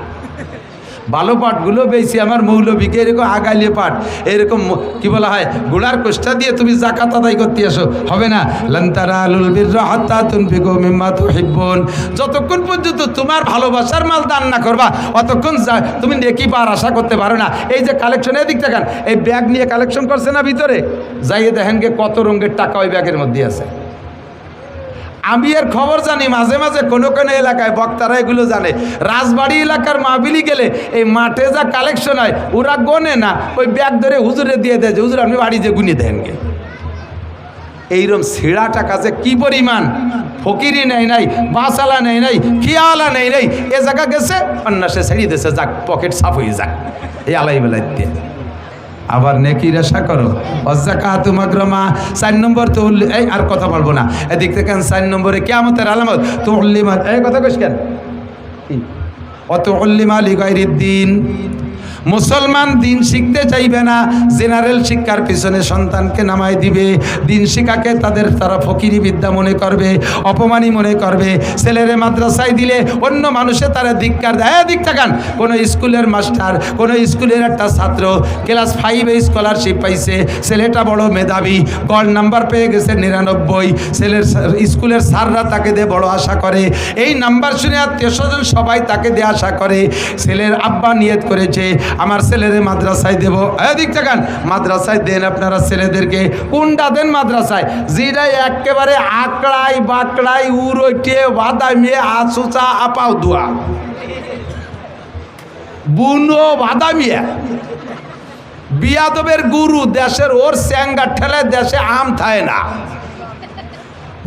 ভালো পাটগুলো বেশি আমার মৌলবীকে এরকম আগাইলে পাট, এরকম কি বলা হয়, গোড়ার কোষ্টা দিয়ে তুমি যাকাত আদায় করতে আসো, হবে না। লান তানালুল বিররা হাত্তা তুনফিকু মিম্মা তুহিব্বুন। যতক্ষণ পর্যন্ত তোমার ভালোবাসার মাল দান না করবা, অতক্ষণ তুমি নেকি পাওয়ার আশা করতে পারো না। এই যে কালেকশন, এদিক দেখেন, এই ব্যাগ নিয়ে কালেকশন করছে না ভিতরে, যাইয়ে দেখেন গে কত রঙের টাকা ওই ব্যাগের মধ্যে আছে। আমি এর খবর জানি, মাঝে মাঝে কোনো কোনো এলাকায় বক্তারা এগুলো জানে। রাজবাড়ি এলাকার মাহফিলি গেলে এই মাঠে যা কালেকশন হয়, ওরা গোনে না, ওই ব্যাগ ধরে হুজুরে দিয়ে দেয় যে হুজুর আপনি বাড়ি যে গুনি দেন গে। এইরকম ছিঁড়া টাকা যে কি পরিমাণ, ফকিরি নেই নাই, বাসালা নেই নাই, খিয়ালা নেই নাই, এ জায়গা গেছে অন্যাসে ছেড়ে দিয়েছে, যাক পকেট সাফ হয়ে যাক, এই আলাই বেলাই দিয়ে। আবার নেকির আশা করো। অজ-যাকাতু মাগরামা। 4 নম্বর তো এই আর কথা বলবো না, এদিক থেকে 4 নম্বরে কিয়ামতের আলামত তুল্লিমা। এই কথা কইস কেন? অতুল্লিমা লিগাইরিদ্দিন, মুসলমান দিন শিখতে চাইবে না, জেনারেল শিক্ষার পিছনে সন্তানকে নামাই দিবে। দিন শিক্ষাকে তারা ফকিরি বিদ্যা মনে করবে, অপমানী মনে করবে। ছেলেরে মাদ্রাসায় দিলে অন্য মানুষে তারা ধিক্কার দেয়। ধিক্কার কোনো স্কুলের মাস্টার, কোনো স্কুলের একটা ছাত্র ক্লাস 5-এ স্কলারশিপ পাইছে, ছেলেটা বড় মেধাবী, গোল্ড নাম্বার পেয়ে গেছে 99। ছেলের স্কুলের স্যাররা তাকে দিয়ে বড় আশা করে। এই নাম্বার শুনে আত্মীয় স্বজন সবাই তাকে দিয়ে আশা করে। ছেলের আব্বা নিয়ত করেছে আমার ছেলেরে মাদ্রাসায় দেব। ধিক্কার মাদ্রাসায় দেন আপনারা ছেলেদেরকে। কোনটা দেন মাদ্রাসায়? যেটা একেবারে আকড়াই বাকড়াই উড়ে বাদামিয়ে আসুচা আপাও দুয়া বুনো বাদামিয়া বিয়াদবের গুরু দেশের ওর স্যাঙ্গা ঠেলে দেশে আম থায় না,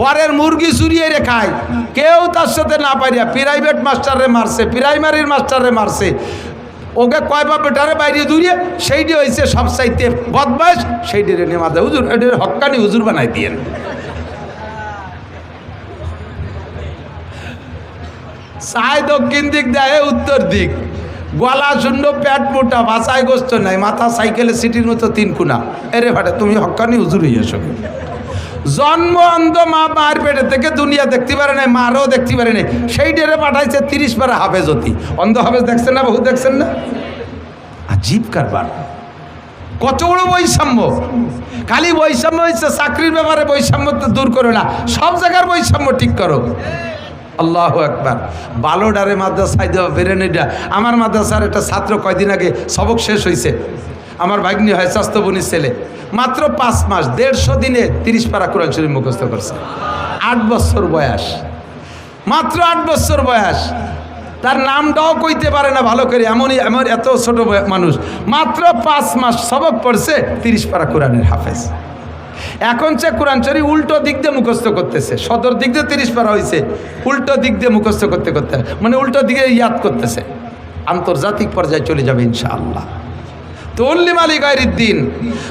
পরের মুরগি চুরিয়ে রে খায়। কেউ তার সাথে না পারিয়া প্রাইভেট মাস্টারে মারছে, প্রাইমারির মাস্টারে মারছে, ওকে কয়বার বেটারে বাইরে দূরিয়ে সেইটি হয়েছে সব চাইতে বদমাস। সেইটি রে নেমাদে হুজুর, এটির হক্কানি হুজুর বানাই দিয়েন। চায় দক্ষিণ দিক দেয় উত্তর দিক, গলা শূন্য পেট মোটা, বাসায় গোস্ত নাই, মাথা সাইকেলে সিটির মতো 3 কোনা। এরে ভাটে তুমি হক্কানি হুজুর হইয়াছো। জন্ম অন্ধ মা মার পেটে থেকে দুনিয়া দেখতে পারে নাই, মারও দেখতে পারে নাই, সেই ডেরে পাঠাইছে 30 পারা হাফেজতি। অন্ধ হাফেজ দেখছেন না, বহু দেখছেন না? আজীব কারবার। কত বড় বৈষম্য! খালি বৈষম্য হয়েছে চাকরির ব্যাপারে, বৈষম্য তো দূর করো না, সব জায়গার বৈষম্য ঠিক করো। আল্লাহু আকবার। বালোডারে মাদ্রাসায় দেওয়া বেরেনিটা। আমার মাদ্রাসার একটা ছাত্র কয়দিন আগে সবক শেষ হয়েছে, আমার ভাগ্নি হয় স্বাস্থ্যবনির ছেলে, মাত্র 5 মাস 150 দিনে 30 পারা কোরআন শরীফ মুখস্থ করছে। 8 বছর বয়স, মাত্র 8 বছর বয়স। তার নামটাও কইতে পারে না ভালো করে, এমনই এমন এত ছোট মানুষ, মাত্র 5 মাস সবক পড়ছে, 30 পারা কোরআনের হাফেজ। এখন সে কোরআন শরীফ উল্টো দিক দিয়ে মুখস্থ করতেছে। সদর দিক দিয়ে 30 পারা হয়েছে, উল্টো দিক দিয়ে মুখস্থ করতে করতে, মানে উল্টো দিকে ইয়াদ করতেছে। আন্তর্জাতিক পর্যায়ে চলে যাবে ইনশাআল্লাহ। তল্লি মালিক দিন।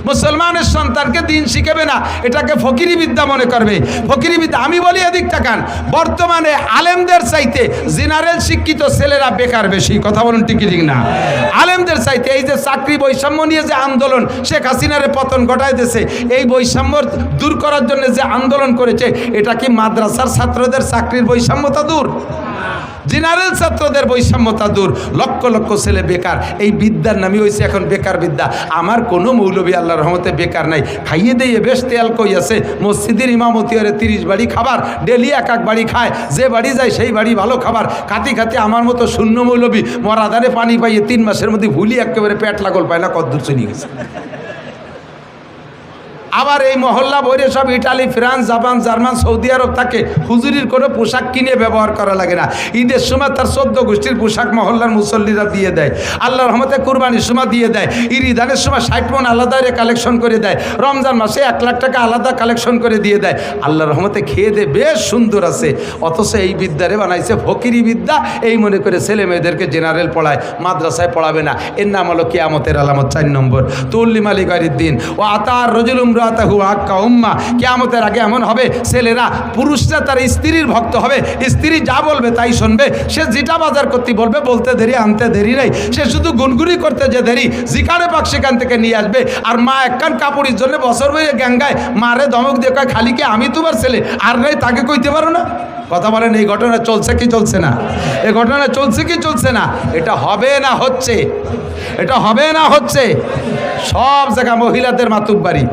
মুসলমানের সন্তানকে দিন শিখাবে না, এটাকে ফকিরি বিদ্যা মনে করবে। ফকিরি বিদ্যা। আমি বলি এদিক তাকান, বর্তমানে আলেমদের চাইতে জেনারেল শিক্ষিত ছেলেরা বেকার বেশি। কথা বলুন ঠিক ঠিক না? আলেমদের চাইতে এই যে চাকরি বৈষম্য নিয়ে যে আন্দোলন শেখ হাসিনারে পতন ঘটাই দিয়েছে, এই বৈষম্য দূর করার জন্য যে আন্দোলন করেছে, এটা কি মাদ্রাসার ছাত্রদের চাকরির বৈষম্যতা দূর? জেনারেল ছাত্রদের বৈষম্যতা দূর। লক্ষ লক্ষ ছেলে বেকার। এই বিদ্যার নামই হয়েছে এখন বেকার বিদ্যা। আমার কোনো মৌলবী আল্লাহর রহমতে বেকার নাই। খাইয়ে দিয়ে বেশ তেল কই আছে। মসজিদের ইমামতি হরে 30 বাড়ি খাবার, ডেলি এক বাড়ি খায়, যে বাড়ি যায় সেই বাড়ি ভালো খাবার। খাতি খাতি আমার মতো শূন্য মৌলবী মরাদারে পানি পাইয়ে 3 মাসের মধ্যে ভুলি একেবারে পেট লাগল পায় না, কদ্দূর চলে গেছে। আবার এই মহল্লা বইরে সব Italy, France, Japan, German, Saudi Arab থাকে। হুজুরির কোনো পোশাক কিনে ব্যবহার করা লাগে না। ঈদের সময় তার 14 গোষ্ঠীর পোশাক মহল্লার মুসল্লিরা দিয়ে দেয়। আল্লাহর রহমতে কুরবানির সময় দিয়ে দেয়। ঈদানের সময় 60 মণ আলাদা কালেকশন করে দেয়। রমজান মাসে 1 লাখ টাকা আলাদা কালেকশন করে দিয়ে দেয়। আল্লাহর রহমতে খেয়ে দেয়, বেশ সুন্দর আছে। অথচ এই বিদ্যারে বানাইছে ফকিরি বিদ্যা। এই মনে করে ছেলে মেয়েদেরকে জেনারেল পড়ায়, মাদ্রাসায় পড়াবে না। এর নাম হলো কিয়ামতের আলামত। 4 নম্বর তুল্লি মালিক দিন ও আতার রজুলুম কিয়ামতের আগে এমন হবে, ছেলেরা পুরুষরা তার স্ত্রীর ভক্ত হবে। স্ত্রী যা বলবে তাই শুনবে। সে যেটা বাজার করতে বলবে, বলতে দেরি আনতে দেরি নেই। সে শুধু গুনগুনি করতে যে দেরি, জিকারে পাক সেখান থেকে নিয়ে আসবে। আর মা একখান কাপড়ের জন্য বছর বইয়ে গ্যাঙ্গায় মারে ধমক দিয়ে কয়, খালি কি আমি তোমার ছেলে আর নাই তাকে কইতে পারো না? কথা বলেন, এই ঘটনা চলছে কি চলছে না? এই ঘটনা চলছে কি চলছে না? এটা হবে না হচ্ছে, এটা হবে না হচ্ছে। সব জায়গা মহিলাদের মাতুব্বারি।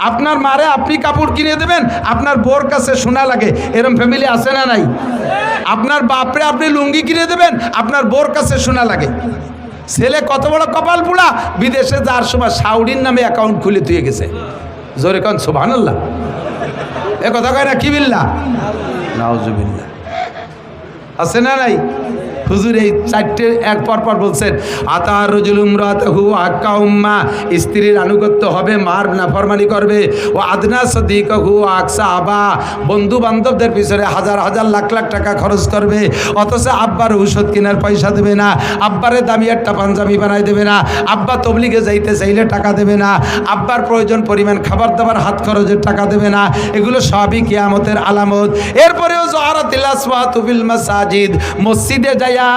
আপনার মারে আপনি কাপড় কিনে দেবেন, আপনার বোর কাছে শোনা লাগে। এরম ফ্যামিলি আছে না নাই? আপনার বাপরে আপনি লুঙ্গি কিনে দেবেন, আপনার বোর কাছে শোনা লাগে। ছেলে কত বড় কপাল পোড়া, বিদেশে যাওয়ার সময় সাউডির নামে অ্যাকাউন্ট খুলে দিয়ে গেছে। জোরে কান সুবহানাল্লাহ। এ কথা কয় না কি বিল্লাহ? নাউজুবিল্লাহ। আছে না নাই? হুজুর এই 4টে এক পর বলছেন, আতার রজুলুম রাতাহু আক্কা উম্মা, স্ত্রীর আনুগত্য হবে, মার নাফরমানি করবে। ও আদনা সদিকাহু আকসা আবা, বন্ধু বান্ধবদের পিছনে হাজার হাজার লাখ লাখ টাকা খরচ করবে, অথচ আব্বার ঔষধ কেনার পয়সা দেবে না, আব্বারে দামি একটা পাঞ্জাবি বানাই দেবে না, আব্বা তবলিগে যাইতে চাইলে টাকা দেবে না, আব্বার প্রয়োজন পরিমাণ খাবার দাবার হাত খরচের টাকা দেবে না। এগুলো সবই কিয়ামতের আলামত। এরপরেও জহারাতিল আসওয়াতু ফিল মাসাজিদ, মসজিদে যাই যাইয়া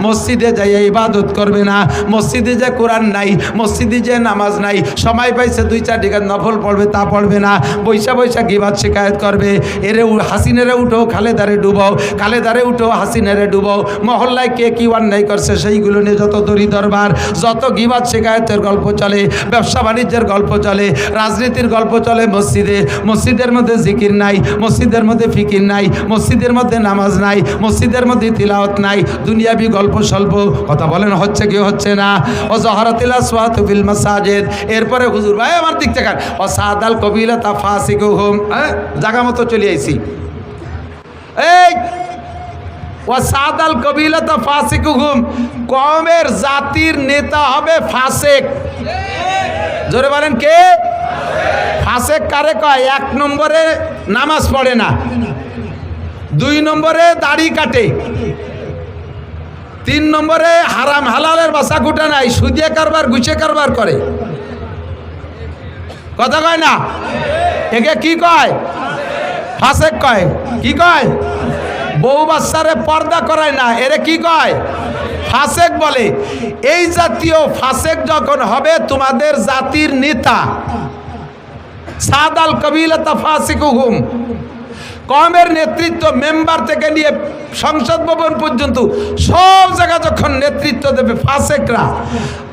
মসজিদে যাইয়া ইবাদত করবে না, মসজিদে যে কোরআন নাই, মসজিদে যে নামাজ নাই, সময় পাইছে 2-4 টাকা নফল পড়বে তা পড়বে না, বৈশা বৈশা গিবাদ শিকায়ত করবে। এরে হাসিনারে উঠো খালেদারে ডুবাও, খালেদারে উঠো হাসিনারে ডুবাও। মহল্লায় কে কি অন্যায় করছে সেইগুলো নিয়ে যত দড়ি দরবার, যত গিবাদ শিকায়তের গল্প চলে, ব্যবসা বাণিজ্যের গল্প চলে, রাজনীতির গল্প চলে মসজিদে। মসজিদের মধ্যে জিকির নাই, মসজিদের মধ্যে ফিকির নাই, মসজিদের মধ্যে নামাজ নাই, মসজিদের মধ্যে তিলাওয়াত নাই, দুনিয়াবি গল্প স্বল্প। কথা বলেন হচ্ছে কি হচ্ছে না? ও জহরাতিল আসওয়াতু ফিল মাসাজিদ। এরপরে হুজুর ভাই আমার দিক থেকে ও সাদাল কবিলা তাফাসিকুহুম, জায়গা মতো চলে আইছি। এই ও সাদাল কবিলা তাফাসিকুহুম, কওমের জাতির নেতা হবে ফাসেক। জোরে বলেন কে? ফাসেক কারে কয়? 1 নম্বরে নামাজ পড়ে না, 2 নম্বরে দাড়ি কাটে, 3 নম্বরে হারাম হালালের বাসা কুটা নাই, সুদিয়া কারবার গুছে কারবার করে। কথা কয় না? একে কি কয়? ফাসেক কয়। কি কয়? বউ বাচ্চারে পর্দা করায় না, এরে কি কয়? ফাসেক বলে। এই জাতীয় ফাসেক যখন হবে তোমাদের জাতির নেতা, সাদাল কবিলাতা ফাসিকুহুম, কওমের নেতৃত্ব মেম্বার থেকে নিয়ে সংসদ ভবন পর্যন্ত সব জায়গা যখন নেতৃত্ব দেবে ফাসেকরা।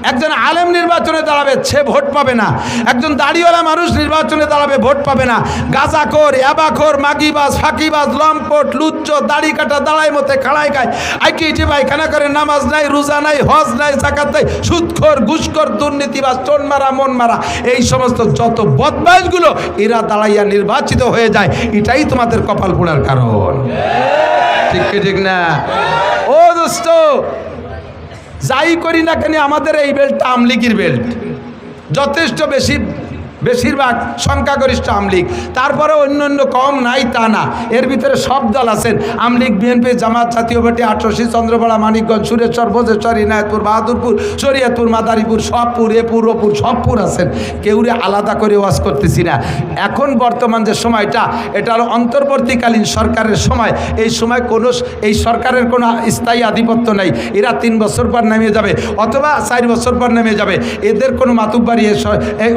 একজন আলেম নির্বাচনে দাঁড়াবে, সে ভোট পাবে না। একজন দাড়িওয়ালা মানুষ নির্বাচনে দাঁড়াবে, ভোট পাবে না। গাঁজাখোর, ইয়াবাখোর, মাগিবাজ, ফাঁকিবাজ, লম্পট, লুচ্চ, দাড়ি কাটা, দাঁড়াই মতে খাড়াই খায়, আইটি পায়খানা করে, নামাজ নাই, রোজা নাই, হজ নাই, জাকাত নাই, সুদখোর, ঘুষখোর, দুর্নীতিবাজ, টোন মারা, মন মারা, এই সমস্ত যত বদমাইশগুলো এরা দাঁড়াইয়া নির্বাচিত হয়ে যায়। এটাই তোমাদের কপাল পোড়ার কারণ। ঠিক কি ঠিক না? ও দোস্ত, যাই করি না কেন আমাদের এই বেল্টটা আমলিগির বেল্ট, যথেষ্ট বেশিরভাগ সংখ্যাগরিষ্ঠ আমলিগ। তারপরে অন্য অন্য কম নাই তা না, এর ভিতরে সব দল আছেন। আমলিগ, বিএনপি, জামাত, জাতীয় পার্টি, আটরশি, চন্দ্রপাড়া, মানিকগঞ্জ, সুরেশ্বর, ভোজেশ্বর, ইনায়তপুর, বাহাদুরপুর, শরীয়তপুর, মাদারীপুর, সবপুর, এপুর, ওপুর, সবপুর আছেন। কেউরে আলাদা করে ওয়াজ করতেছি না। এখন বর্তমান যে সময়টা, এটা হলো অন্তর্বর্তীকালীন সরকারের সময়। এই সময় এই সরকারের কোনো স্থায়ী আধিপত্য নাই। এরা 3 বছর পর নেমে যাবে অথবা 4 বছর পর নেমে যাবে। এদের কোনো মাতুব্বাড়ি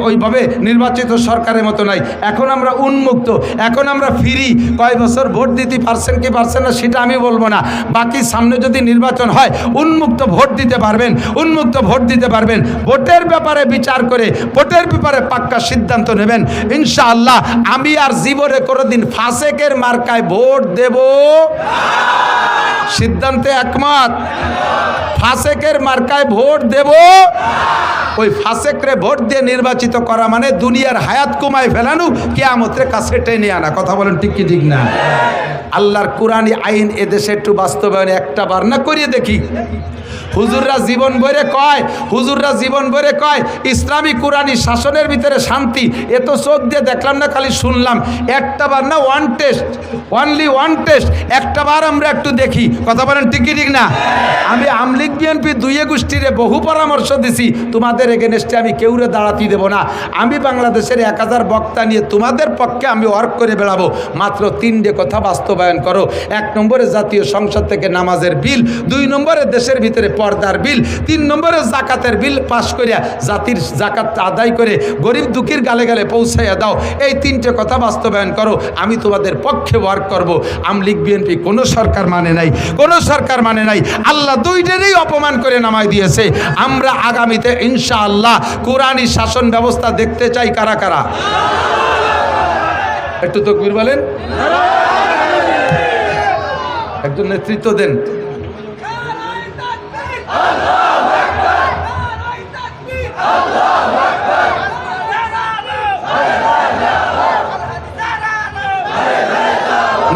ওইভাবে নির্বাচিত সরকারের মতো নাই। এখন আমরা উন্মুক্ত, এখন আমরা ফ্রি। কয় বছর ভোট দিতে পারছেন কি পারছেন না সেটা আমি বলবো না। বাকি সামনে যদি নির্বাচন হয় উন্মুক্ত ভোট দিতে পারবেন, উন্মুক্ত ভোট দিতে পারবেন। ভোটের ব্যাপারে বিচার করে ভোটের ব্যাপারে পাক্কা সিদ্ধান্ত নেবেন ইনশাআল্লাহ। আমি আর জীবনে কোনোদিন ফাসেকের মার্কায় ভোট দেব, সিদ্ধান্তে একমত। ফাসেকের মার্কায় ভোট দেব, ওই ফাসেকরে ভোট দিয়ে নির্বাচিত করা মানে দুনিয়ার হায়াত কমায় ফেলানো, কিয়ামতের কাছে টেনে আনা। কথা বলেন ঠিক কি ঠিক না? আল্লাহর কোরআনী আইন এদেশে একটু বাস্তবায়ন একটা বার না করিয়ে দেখি। হুজুররা জীবন ভরে কয়, হুজুররা জীবন ভরে কয় ইসলামী কোরআনী শাসনের ভিতরে শান্তি। এ তো চোখ দিয়ে দেখলাম না, খালি শুনলাম। একটা বার না, one test, only one test, একটা বার আমরা একটু দেখি। কথা বলেন ঠিক কি ঠিক না? আমি আমলিগ, বিএনপি দুইয়ে গোষ্ঠীরে বহু পরামর্শ দিছি, তোমাদের এগেনস্টে আমি কেউরে দাঁড়াতে দেব না। আমি বাংলাদেশের 1000 বক্তা নিয়ে তোমাদের পক্ষে আমি ওয়ার্ক করে বেড়াবো। মাত্র 3টে কথা বাস্তবায়ন করো। 1 নম্বরে জাতীয় সংসদ থেকে নামাজের বিল, 2 নম্বরে দেশের ভিতরে পর্দার বিল, 3 নম্বরে জাকাতের বিল পাশ করিয়া জাতির জাকাত আদায় করে গরিব দুঃখীর গালে গালে পৌঁছাইয়া দাও। এই 3টে কথা বাস্তবায়ন করো, আমি তোমাদের পক্ষে ওয়ার্ক করব। আমলিগ, বিএনপি কোনো সরকার মানে নাই, কোনো সরকার মানে নাই। আল্লাহ দুইটারই অপমান করে নামাই দিয়েছে। আমরা আগামীতে ইনশাআল্লাহ কোরআনী শাসন ব্যবস্থা দেখতে চাই। কারা কারা একটু তাকবীর বলেন, একজন নেতৃত্ব দেন।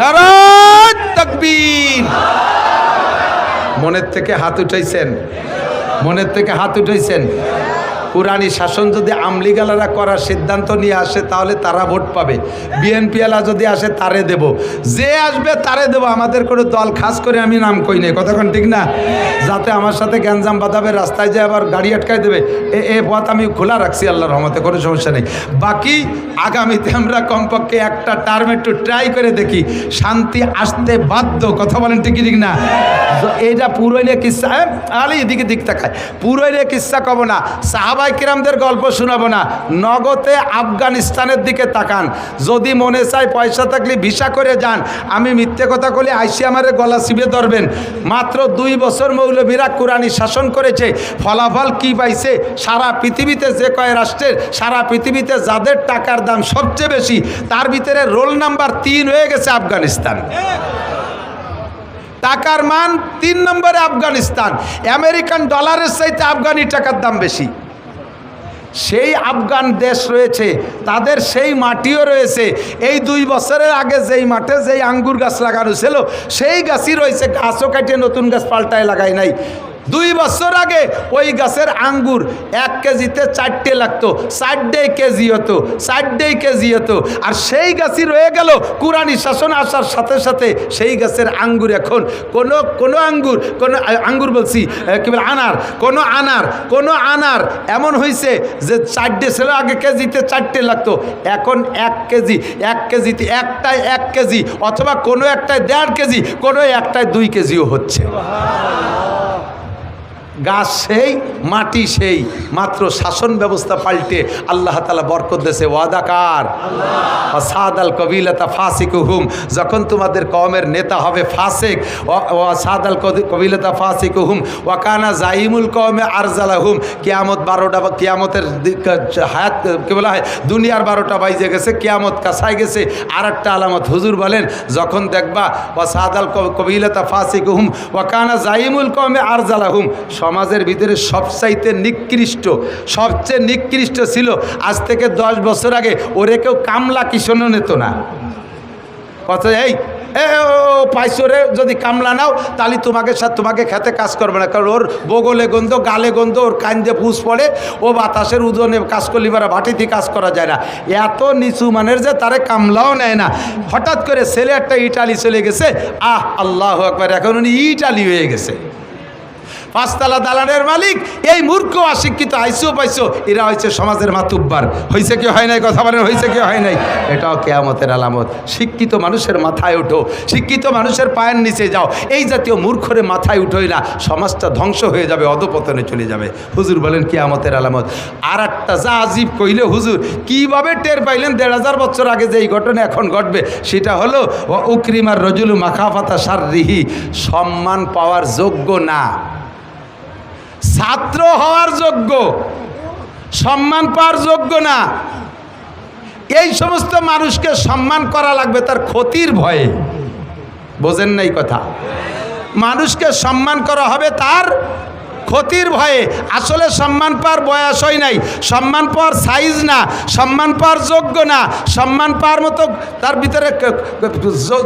নারায়ে তাকবীর। মনের থেকে হাত উঠাইছেন, মনের থেকে হাত উঠাইছেন। কুরআনী শাসন যদি আমলিগালারা করার সিদ্ধান্ত নিয়ে আসে তাহলে তারা ভোট পাবে, বিএনপিওয়ালা যদি আসে তারে দেব, যে আসবে তারে দেব, আমাদের কোনো দল খাস করে আমি নাম কই নাই, কতক্ষণ ঠিক না, যাতে আমার সাথে গ্যাঞ্জাম বাঁধাবে, রাস্তায় যে আবার গাড়ি আটকায় দেবে, এ পথ আমি খোলা রাখছি আল্লাহর রহমতে, কোনো সমস্যা নেই। বাকি আগামীতে আমরা কমপক্ষে একটা টার্ম একটু ট্রাই করে দেখি, শান্তি আসতে বাধ্য, কথা বলেন ঠিক ঠিক না। এইটা পুরোইলে কিসা, আরে এদিকে দিক তাকায়, পুরোইলে কিসা কব না, সাহাবায়ে কিরামদের গল্প শোনাবো না, নগদে আফগানিস্তানের দিকে তাকান, যদি মনে চায় পয়সা থাকলে ভিসা করে যান, আমি মিথ্যে কথা বলে আইসি আমারে গলা চিপে ধরবেন। মাত্র 2 বছর মৌলবীরা কুরআনী শাসন করেছে, ফলাফল কি পাইছে? সারা পৃথিবীতে যে কয় রাষ্ট্রের, সারা পৃথিবীতে যাদের টাকার দাম সবচেয়ে বেশি, তার ভিতরে রোল নাম্বার 3 হয়ে গেছে আফগানিস্তান। টাকার মান 3 নম্বরে আফগানিস্তান, আমেরিকান ডলারের চাইতে আফগানি টাকার দাম বেশি। সেই আফগান দেশ রয়েছে, তাদের সেই মাটিও রয়েছে। এই 2 বছরের আগে যেই মাঠে যেই আঙ্গুর গাছ লাগানো ছিল, সেই গাছই রয়েছে, গাছও কাটিয়ে নতুন গাছ পাল্টায় লাগাই নাই। 2 বছর আগে ওই গাছের আঙ্গুর 1 কেজিতে 4টে লাগতো, 4 কেজি হতো, 4 কেজি হতো। আর সেই গাছই রয়ে গেল, কুরআনী শাসন আসার সাথে সাথে সেই গাছের আঙ্গুর এখন কোনো আঙ্গুর বলছি কি বলে, কোনো আনার এমন হয়েছে যে 4 ছিল আগে, কেজিতে 4টে লাগতো, এখন 1 কেজিতে একটায় 1 কেজি, অথবা কোনো একটায় 1.5 কেজি, কোনো একটায় 2 কেজিও হচ্ছে। গাছ সেই, মাটি সেই, মাত্র শাসন ব্যবস্থা পাল্টে আল্লাহ তাআলা বরকত দেশে ওয়াদাকার সাদাল কবিলাতা ফাসিকুহুম, যখন তোমাদের কওমের নেতা হবে ফাসিক, সাদাল কবিলাতা ফাসিকুহুম ওয়াকানা জাইমুল কওমে আরজালাহুম। কিয়ামত 12টা, কিয়ামতের হায়াত কি বলা হয়, দুনিয়ার 12টা বাইজে গেছে, কিয়ামত কাছায় গেছে। আর একটা আলামত হুজুর বলেন, যখন দেখবা সাদাল কবিলাতা ফাসিকুহুম ওয়াকানা জাইমুল কওমে আরজালাহুম, সমাজের ভিতরে সবচাইতে সবচেয়ে নিকৃষ্ট ছিল আজ থেকে 10 বছর আগে, ওরে কেউ কামলা কিশোরও নিত না। কথা এই পাইছরে যদি কামলা নাও তাহলে তোমাকে খেতে কাজ করবে না, কারণ ওর বগলে গন্ধ, গালে গন্ধ, ওর কান্দে ফুস পড়ে, ও বাতাসের উজনে কাজ করলে এবার ভাটিতে কাজ করা যায় না। এত নিচু মানের যে তারে কামলাও নেয় না। হঠাৎ করে ছেলে একটা ইটালি চলে গেছে, আল্লাহু আকবার, এখন উনি ইটালি হয়ে গেছে, 5 তলা দালানের মালিক। এই মূর্খ অশিক্ষিত আইসো পাইছো, এরা হয়েছে সমাজের মাতুব্বার। হয়েছে কি হয় নাই, কথা বলেন, হয়েছে কি হয় নাই? এটাও কিয়ামতের আলামত। শিক্ষিত মানুষের মাথায় ওঠো, শিক্ষিত মানুষের পায়ের নিচে যাও, এই জাতীয় মূর্খরে মাথায় উঠোই না, সমাজটা ধ্বংস হয়ে যাবে, অধপতনে চলে যাবে। হুজুর বলেন কিয়ামতের আলামত। আর একটা যা আজীব কইলে হুজুর, কিভাবে টের পাইলেন 1500 বছর আগে যে এই ঘটনা এখন ঘটবে, সেটা হলো উকরিমার রজুলু মাখাফাতা শাররিহি, সম্মান পাওয়ার যোগ্য না, ছাত্র হওয়ার যোগ্য, সম্মান পাওয়ার যোগ্য না। এই সমস্ত মানুষকে সম্মান করা লাগবে তার ক্ষতির ভয়ে। বোঝেন নাই কথা? মানুষকে সম্মান করা হবে তার ক্ষতির ভয়ে। আসলে সম্মান পাওয়ার বয়স হয় নাই, সম্মান পাওয়ার সাইজ না, সম্মান পাওয়ার যোগ্য না, সম্মান পাওয়ার মতো তার ভিতরে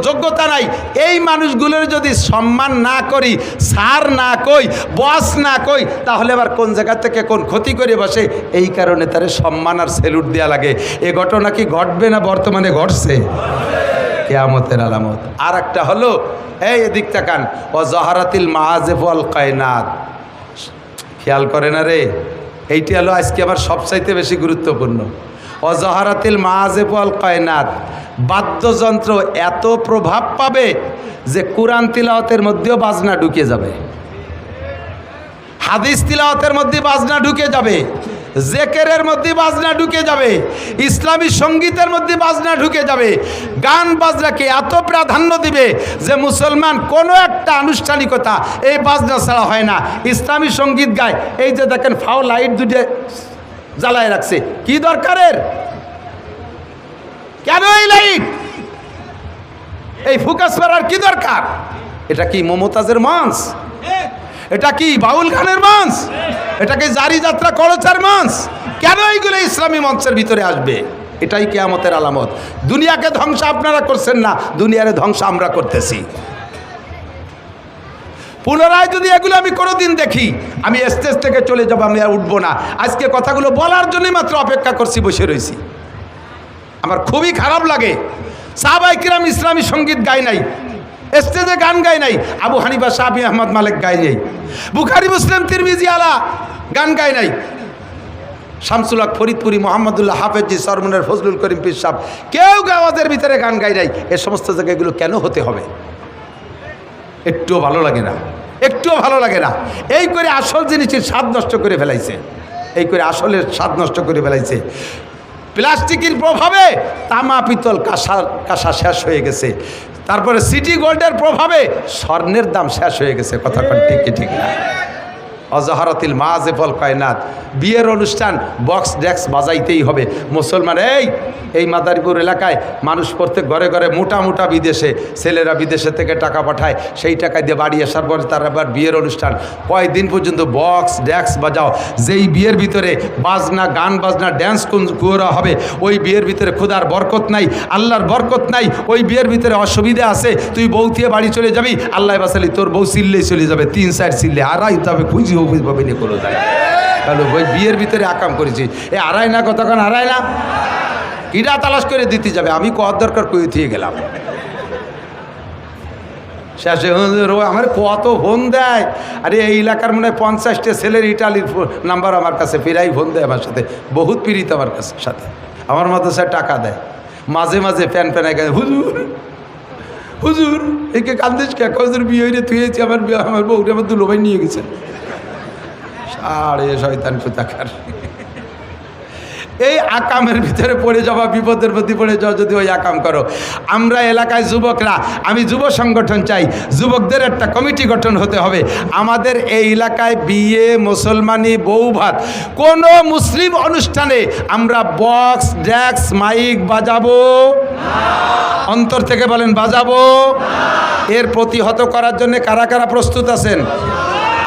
যোগ্যতা নাই। এই মানুষগুলোর যদি সম্মান না করি, সার না কই, বস না কই, তাহলে আবার কোন জায়গা থেকে কোন ক্ষতি করে বসে। এই কারণে তারে সম্মান আর সেলুট দেওয়া লাগে। এ ঘটনা কি ঘটবে না বর্তমানে ঘটছে? কিয়ামতের আলামত। আর একটা হলো, এই এদিক তাকান, ও জহারাতিল মাআজিফ ওয়াল কায়নাত। খেয়াল করে না রে, এইটি হলো আজকে আমার সবচাইতে বেশি গুরুত্বপূর্ণ। অজহারাতিল মাআজিফ ওয়াল কায়নাত, বাদ্যযন্ত্র এত প্রভাব পাবে যে কুরআন তিলাওয়াতের মধ্যেও বাজনা ঢুকে যাবে, হাদিস তিলাওয়াতের মধ্যে বাজনা ঢুকে যাবে, জেকেরের মধ্যে বাজনা ঢুকে যাবে, ইসলামী সঙ্গীতের মধ্যে বাজনা ঢুকে যাবে। গান বাজনাকে এত প্রাধান্য দিবে যে মুসলমান কোনো একটা আনুষ্ঠানিকতা এই বাজনা ছাড়া হয় না। ইসলামী সঙ্গীত গায়, এই যে দেখেন ফাও লাইট দুটো জ্বালায় রাখছে, কি দরকারের? কেন এই লাইট, এই ফোকাস করার কি দরকার? এটা কি মমতাজের মঞ্চ? এটা কি বাউল গানের মঞ্চ? এটা কি জারি যাত্রা করচার মঞ্চ? কেন এইগুলো ইসলামী মঞ্চের ভিতরে আসবে? এটাই কিয়ামতের আলামত। দুনিয়াকে ধ্বংস আপনারা করছেন না, দুনিয়ারে ধ্বংস আমরা করতেছি। পুনরায় যদি এগুলো আমি কোনোদিন দেখি, আমি স্টেজ থেকে চলে যাব, আমি আর উঠবো না। আজকে কথাগুলো বলার জন্যই মাত্র অপেক্ষা করছি, বসে রয়েছি। আমার খুবই খারাপ লাগে, সাহাবায়ে কিরাম ইসলামী সঙ্গীত গায় নাই, স্টেজে গান গায় নাই, আবু হানিফা, শাফি, আহমদ, মালিক গায় নাই, বুখারী, মুসলিম, তিরমিজি আলা গান গায় নাই, শামসুল হক ফরিদপুরি, মোহাম্মদুল্লাহ হাফেজি, সরমনের ফজলুল করিম পীর সাহেব, কেউ গাওয়াজের ভিতরে গান গায় নাই। এ সমস্ত জায়গাগুলো কেন হতে হবে? একটুও ভালো লাগে না, একটুও ভালো লাগে না। এই করে আসল জিনিসের স্বাদ নষ্ট করে ফেলাইছে, এই করে আসলের স্বাদ নষ্ট করে ফেলাইছে। প্লাস্টিকের প্রভাবে তামা, পিতল, কাঁসা শেষ হয়ে গেছে। তারপরে সিটি গোল্ডের প্রভাবে স্বর্ণের দাম শেষ হয়ে গেছে। কথা ঠিক ঠিক না? অজহরতিল মাজেফল কায়নাত, বিয়ের অনুষ্ঠান বক্স ডেক্স বাজাইতেই হবে। মুসলমান এই মাদারীপুর এলাকায় মানুষ প্রত্যেক ঘরে ঘরে মোটা মোটা বিদেশে, ছেলেরা বিদেশে থেকে টাকা পাঠায়, সেই টাকা দিয়ে বাড়ি আসার পরে তার আবার বিয়ের অনুষ্ঠান কয়েকদিন পর্যন্ত বক্স ডেক্স বাজাও। যেই বিয়ের ভিতরে বাজনা, গান বাজনা, ড্যান্স করা হবে, ওই বিয়ের ভিতরে খোদার বরকত নাই, আল্লাহর বরকত নাই। ওই বিয়ের ভিতরে অসুবিধা আছে, তুই বউ দিয়ে বাড়ি চলে যাবি, আল্লাহ বাসালি তোর বউ চিল্লেই চলে যাবে, 3-4 চিল্লে আড়াই তবে খুঁজি ভাবে নিয়ে করে দেয়। তাহলে ওই বিয়ের ভিতরে আকাম করেছি, এ আড়াই না, কতক্ষণ আড়াই না, কিরা তালাশ করে দিতে যাবে, আমি কত দরকার কই দিয়ে গেলাম। শেষে আমার কত ফোন দেয়, আরে এই এলাকার মনে হয় 50টা ছেলের ইটালির নাম্বার আমার কাছে ফেরাই ফোন দেয়, আমার সাথে বহুত পীড়িত, আমার কাছে সাথে আমার মাদ্রাসায় টাকা দেয়, মাঝে মাঝে প্যান প্যানায় গেছে, হুজুর হুজুর একে কান্দিস কে, হুজুর বিয়ে হয়ে তুইছি, আমার বউরে আমার দুলোভাই নিয়ে গেছে। সাড়ে শয়তান কোথাকার। এই আকামের ভিতরে পড়ে যাওয়া, বিপদের প্রতি পড়ে যাওয়া যদি ওই আকাম করো। আমরা এলাকায় যুবকরা, আমি যুব সংগঠন চাই, যুবকদের একটা কমিটি গঠন হতে হবে। আমাদের এই এলাকায় বিয়ে, মুসলমানি, বউ ভাত, কোনো মুসলিম অনুষ্ঠানে আমরা বক্স ডেক্স মাইক বাজাবো, অন্তর থেকে বলেন বাজাবো। এর প্রতিহত করার জন্য কারা কারা প্রস্তুত আছেন?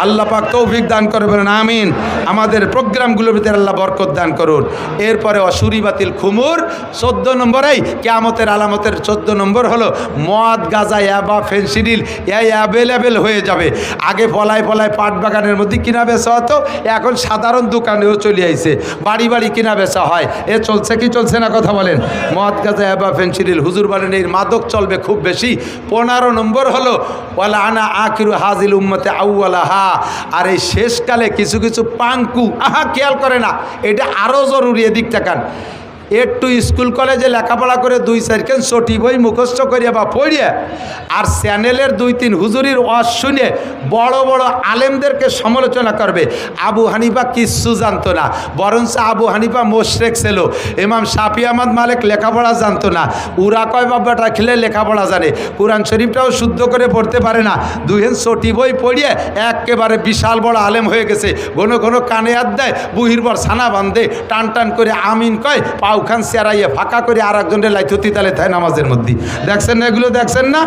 আল্লাহ পাক তৌফিক দান করবেন, আমিন। আমাদের প্রোগ্রামগুলোর ভিতরে আল্লাহ বরকত দান করুন। এরপরে অসুরি বাতিল খুমুর 14 নম্বরেই কিয়ামতের আলামতের 14 নম্বর হলো মদ, গাঁজা, ইয়াবা, ফেনসিডিল অ্যাভেলেবেল হয়ে যাবে। আগে ফলায় ফলায় পাট বাগানের মধ্যে কিনা বেচা হতো, এখন সাধারণ দোকানেও চলে আইছে, বাড়ি বাড়ি কিনা বেচা হয়। এ চলছে কি চলছে না কথা বলেন? মদ, গাঁজা, ইয়াবা, ফেনসিডিল, হুজুর বলেন এই মাদক চলবে খুব বেশি। 15 নম্বর হলো ওয়ালা আনা আখিরু হাজিল উম্মতে আউয়ালাহা, আর এই শেষকালে কিছু কিছু পাঙ্কু, খেয়াল করে না, এটা আরও জরুরি, এদিক তাকান। একটু স্কুল কলেজে লেখাপড়া করে 2-4 চটি বই মুখস্থ করিয়া বা পড়িয়া আর চ্যানেলের 2-3 হুজুরির ওয়াজ শুনে বড় বড় আলেমদেরকে সমালোচনা করবে। আবু হানিফা কিচ্ছু জানতো না, বরঞ্চ আবু হানিফা মোশরেক ছিল। ইমাম শাফি, আহমদ, মালিক লেখাপড়া জানতো না। উরা কয় বাবাটা খেলে লেখাপড়া জানে, কোরআন শরীফটাও শুদ্ধ করে পড়তে পারে না। 2 চটি বই পড়িয়ে একেবারে বিশাল বড় আলেম হয়ে গেছে। ঘন ঘন কানে হাত দেয়, বুহির পর ছানা বান্ধে, টান টান করে আমিন কয়, পাউখান চেরাইয়ে ফাঁকা করে আর একজনের লাইথতি তালে থায় নামাজের মধ্যে। দেখছেন না এগুলো? দেখছেন না?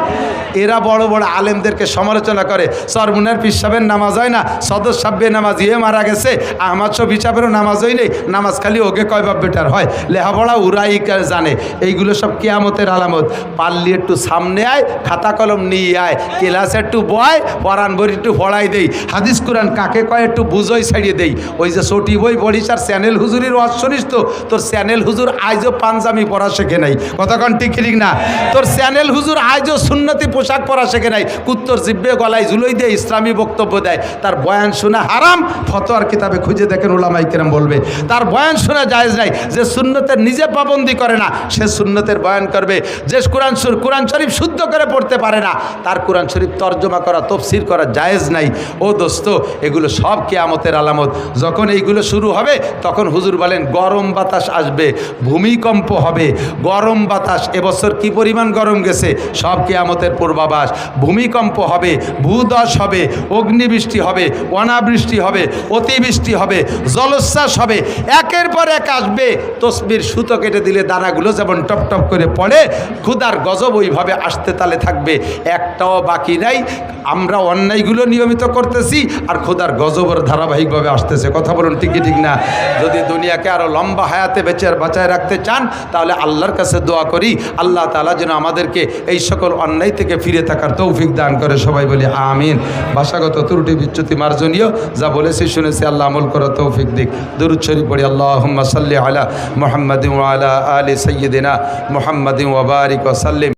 এরা বড় বড় আলেমদেরকে সমালোচনা করে। সরমুনার পীর সাহেবের নামাজ হয় না, সদর সাহেব নামাজ ইয়ে মারা গেছে, আহমদ শফি সাহেবেরও নামাজ হয় নেই, নামাজ খালি ওকে কয় বাপ বেটার হয়, লেখাপড়া উরাই জানে। এইগুলো সব কিয়ামতের আলামত। পারলি একটু সামনে আয়, খাতা কলম নিয়ে আয়, ক্লাসে একটু বয়, পরাণ বই একটু পড়াই দেই, হাদিস কুরআন কাকে কয় একটু বুঝোই ছাড়িয়ে দেই। ওই যে চটি বই পড়িস আর চ্যানেল হুজুরির ওয়াজ শুনিস, তো তোর চ্যানেল হুজুর আজও পাঞ্জাবি পরা শেখে নাই, কতক্ষণ ঠিক ঠিক না? তোর চ্যানেল হুজুর আজও সুন্নতি পোশাক পরা শেখে নাই, কুত্তর জিব্বে গলায় ঝুলোই দিয়ে ইসলামী বক্তব্য দেয়। তার বয়ান শোনা হারাম, ফতোয়ার কিতাবে খুঁজে দেখেন উলামায়ে কেরাম বলবে তার বয়ান শোনা জায়েজ নাই। যে সুন্নতের নিজে পাবন্দি করে না সে সুন্নতের বয়ান করবে। যে কোরআন শরীফ শুদ্ধ করে পড়তে পারে না তার কোরআন শরীফ তর্জমা করা, তফসির করা জায়েজ নাই। ও দোস্ত, এগুলো সব কিয়ামতের আলামত। যখন এইগুলো শুরু হবে তখন হুজুর বলেন গরম বাতাস আসবে, ভূমিকম্প হবে, গরম বাতাস। এবছর কি পরিমাণ গরম গেছে, সব কিয়ামতের পূর্বাভাস। ভূমিকম্প হবে, ভূধস হবে, অগ্নিবৃষ্টি হবে, অনাবৃষ্টি হবে, অতিবৃষ্টি হবে, জলোচ্ছ্বাস হবে, একের পর এক আসবে। তসবির সুতো কেটে দিলে দানাগুলো যেমন টপ টপ করে পড়ে, ক্ষুধার গজব ওইভাবে আসতে তালে থাকবে, একটাও বাকি নাই। আমরা অন্যায়গুলো নিয়মিত করতেছি আর ক্ষুধার গজবের ধারাবাহিকভাবে আসতেছে। কথা বলুন ঠিক ঠিক না? যদি দুনিয়াকে আরো লম্বা হায়াতে বাঁচায় বজায় রাখতে চান তাহলে আল্লাহর কাছে দোয়া করি আল্লাহ তাআলা যেন আমাদেরকে এই সকল অন্যায় থেকে ফিরে থাকার তৌফিক দান করে। সবাই বলি আমিন। ভাষাগত ত্রুটি বিচ্যুতি মার্জনীয়, যা বলেছি শুনেছি আল্লাহ আমল করার তৌফিক দিক। দরুদ শরীফ পড়ি। আল্লাহুম্মা সাল্লি আলা মুহাম্মাদিন ওয়া আলা আলি সাইয়্যিদিনা মুহাম্মাদিন ওয়া বারিক ওয়া সাল্লিম।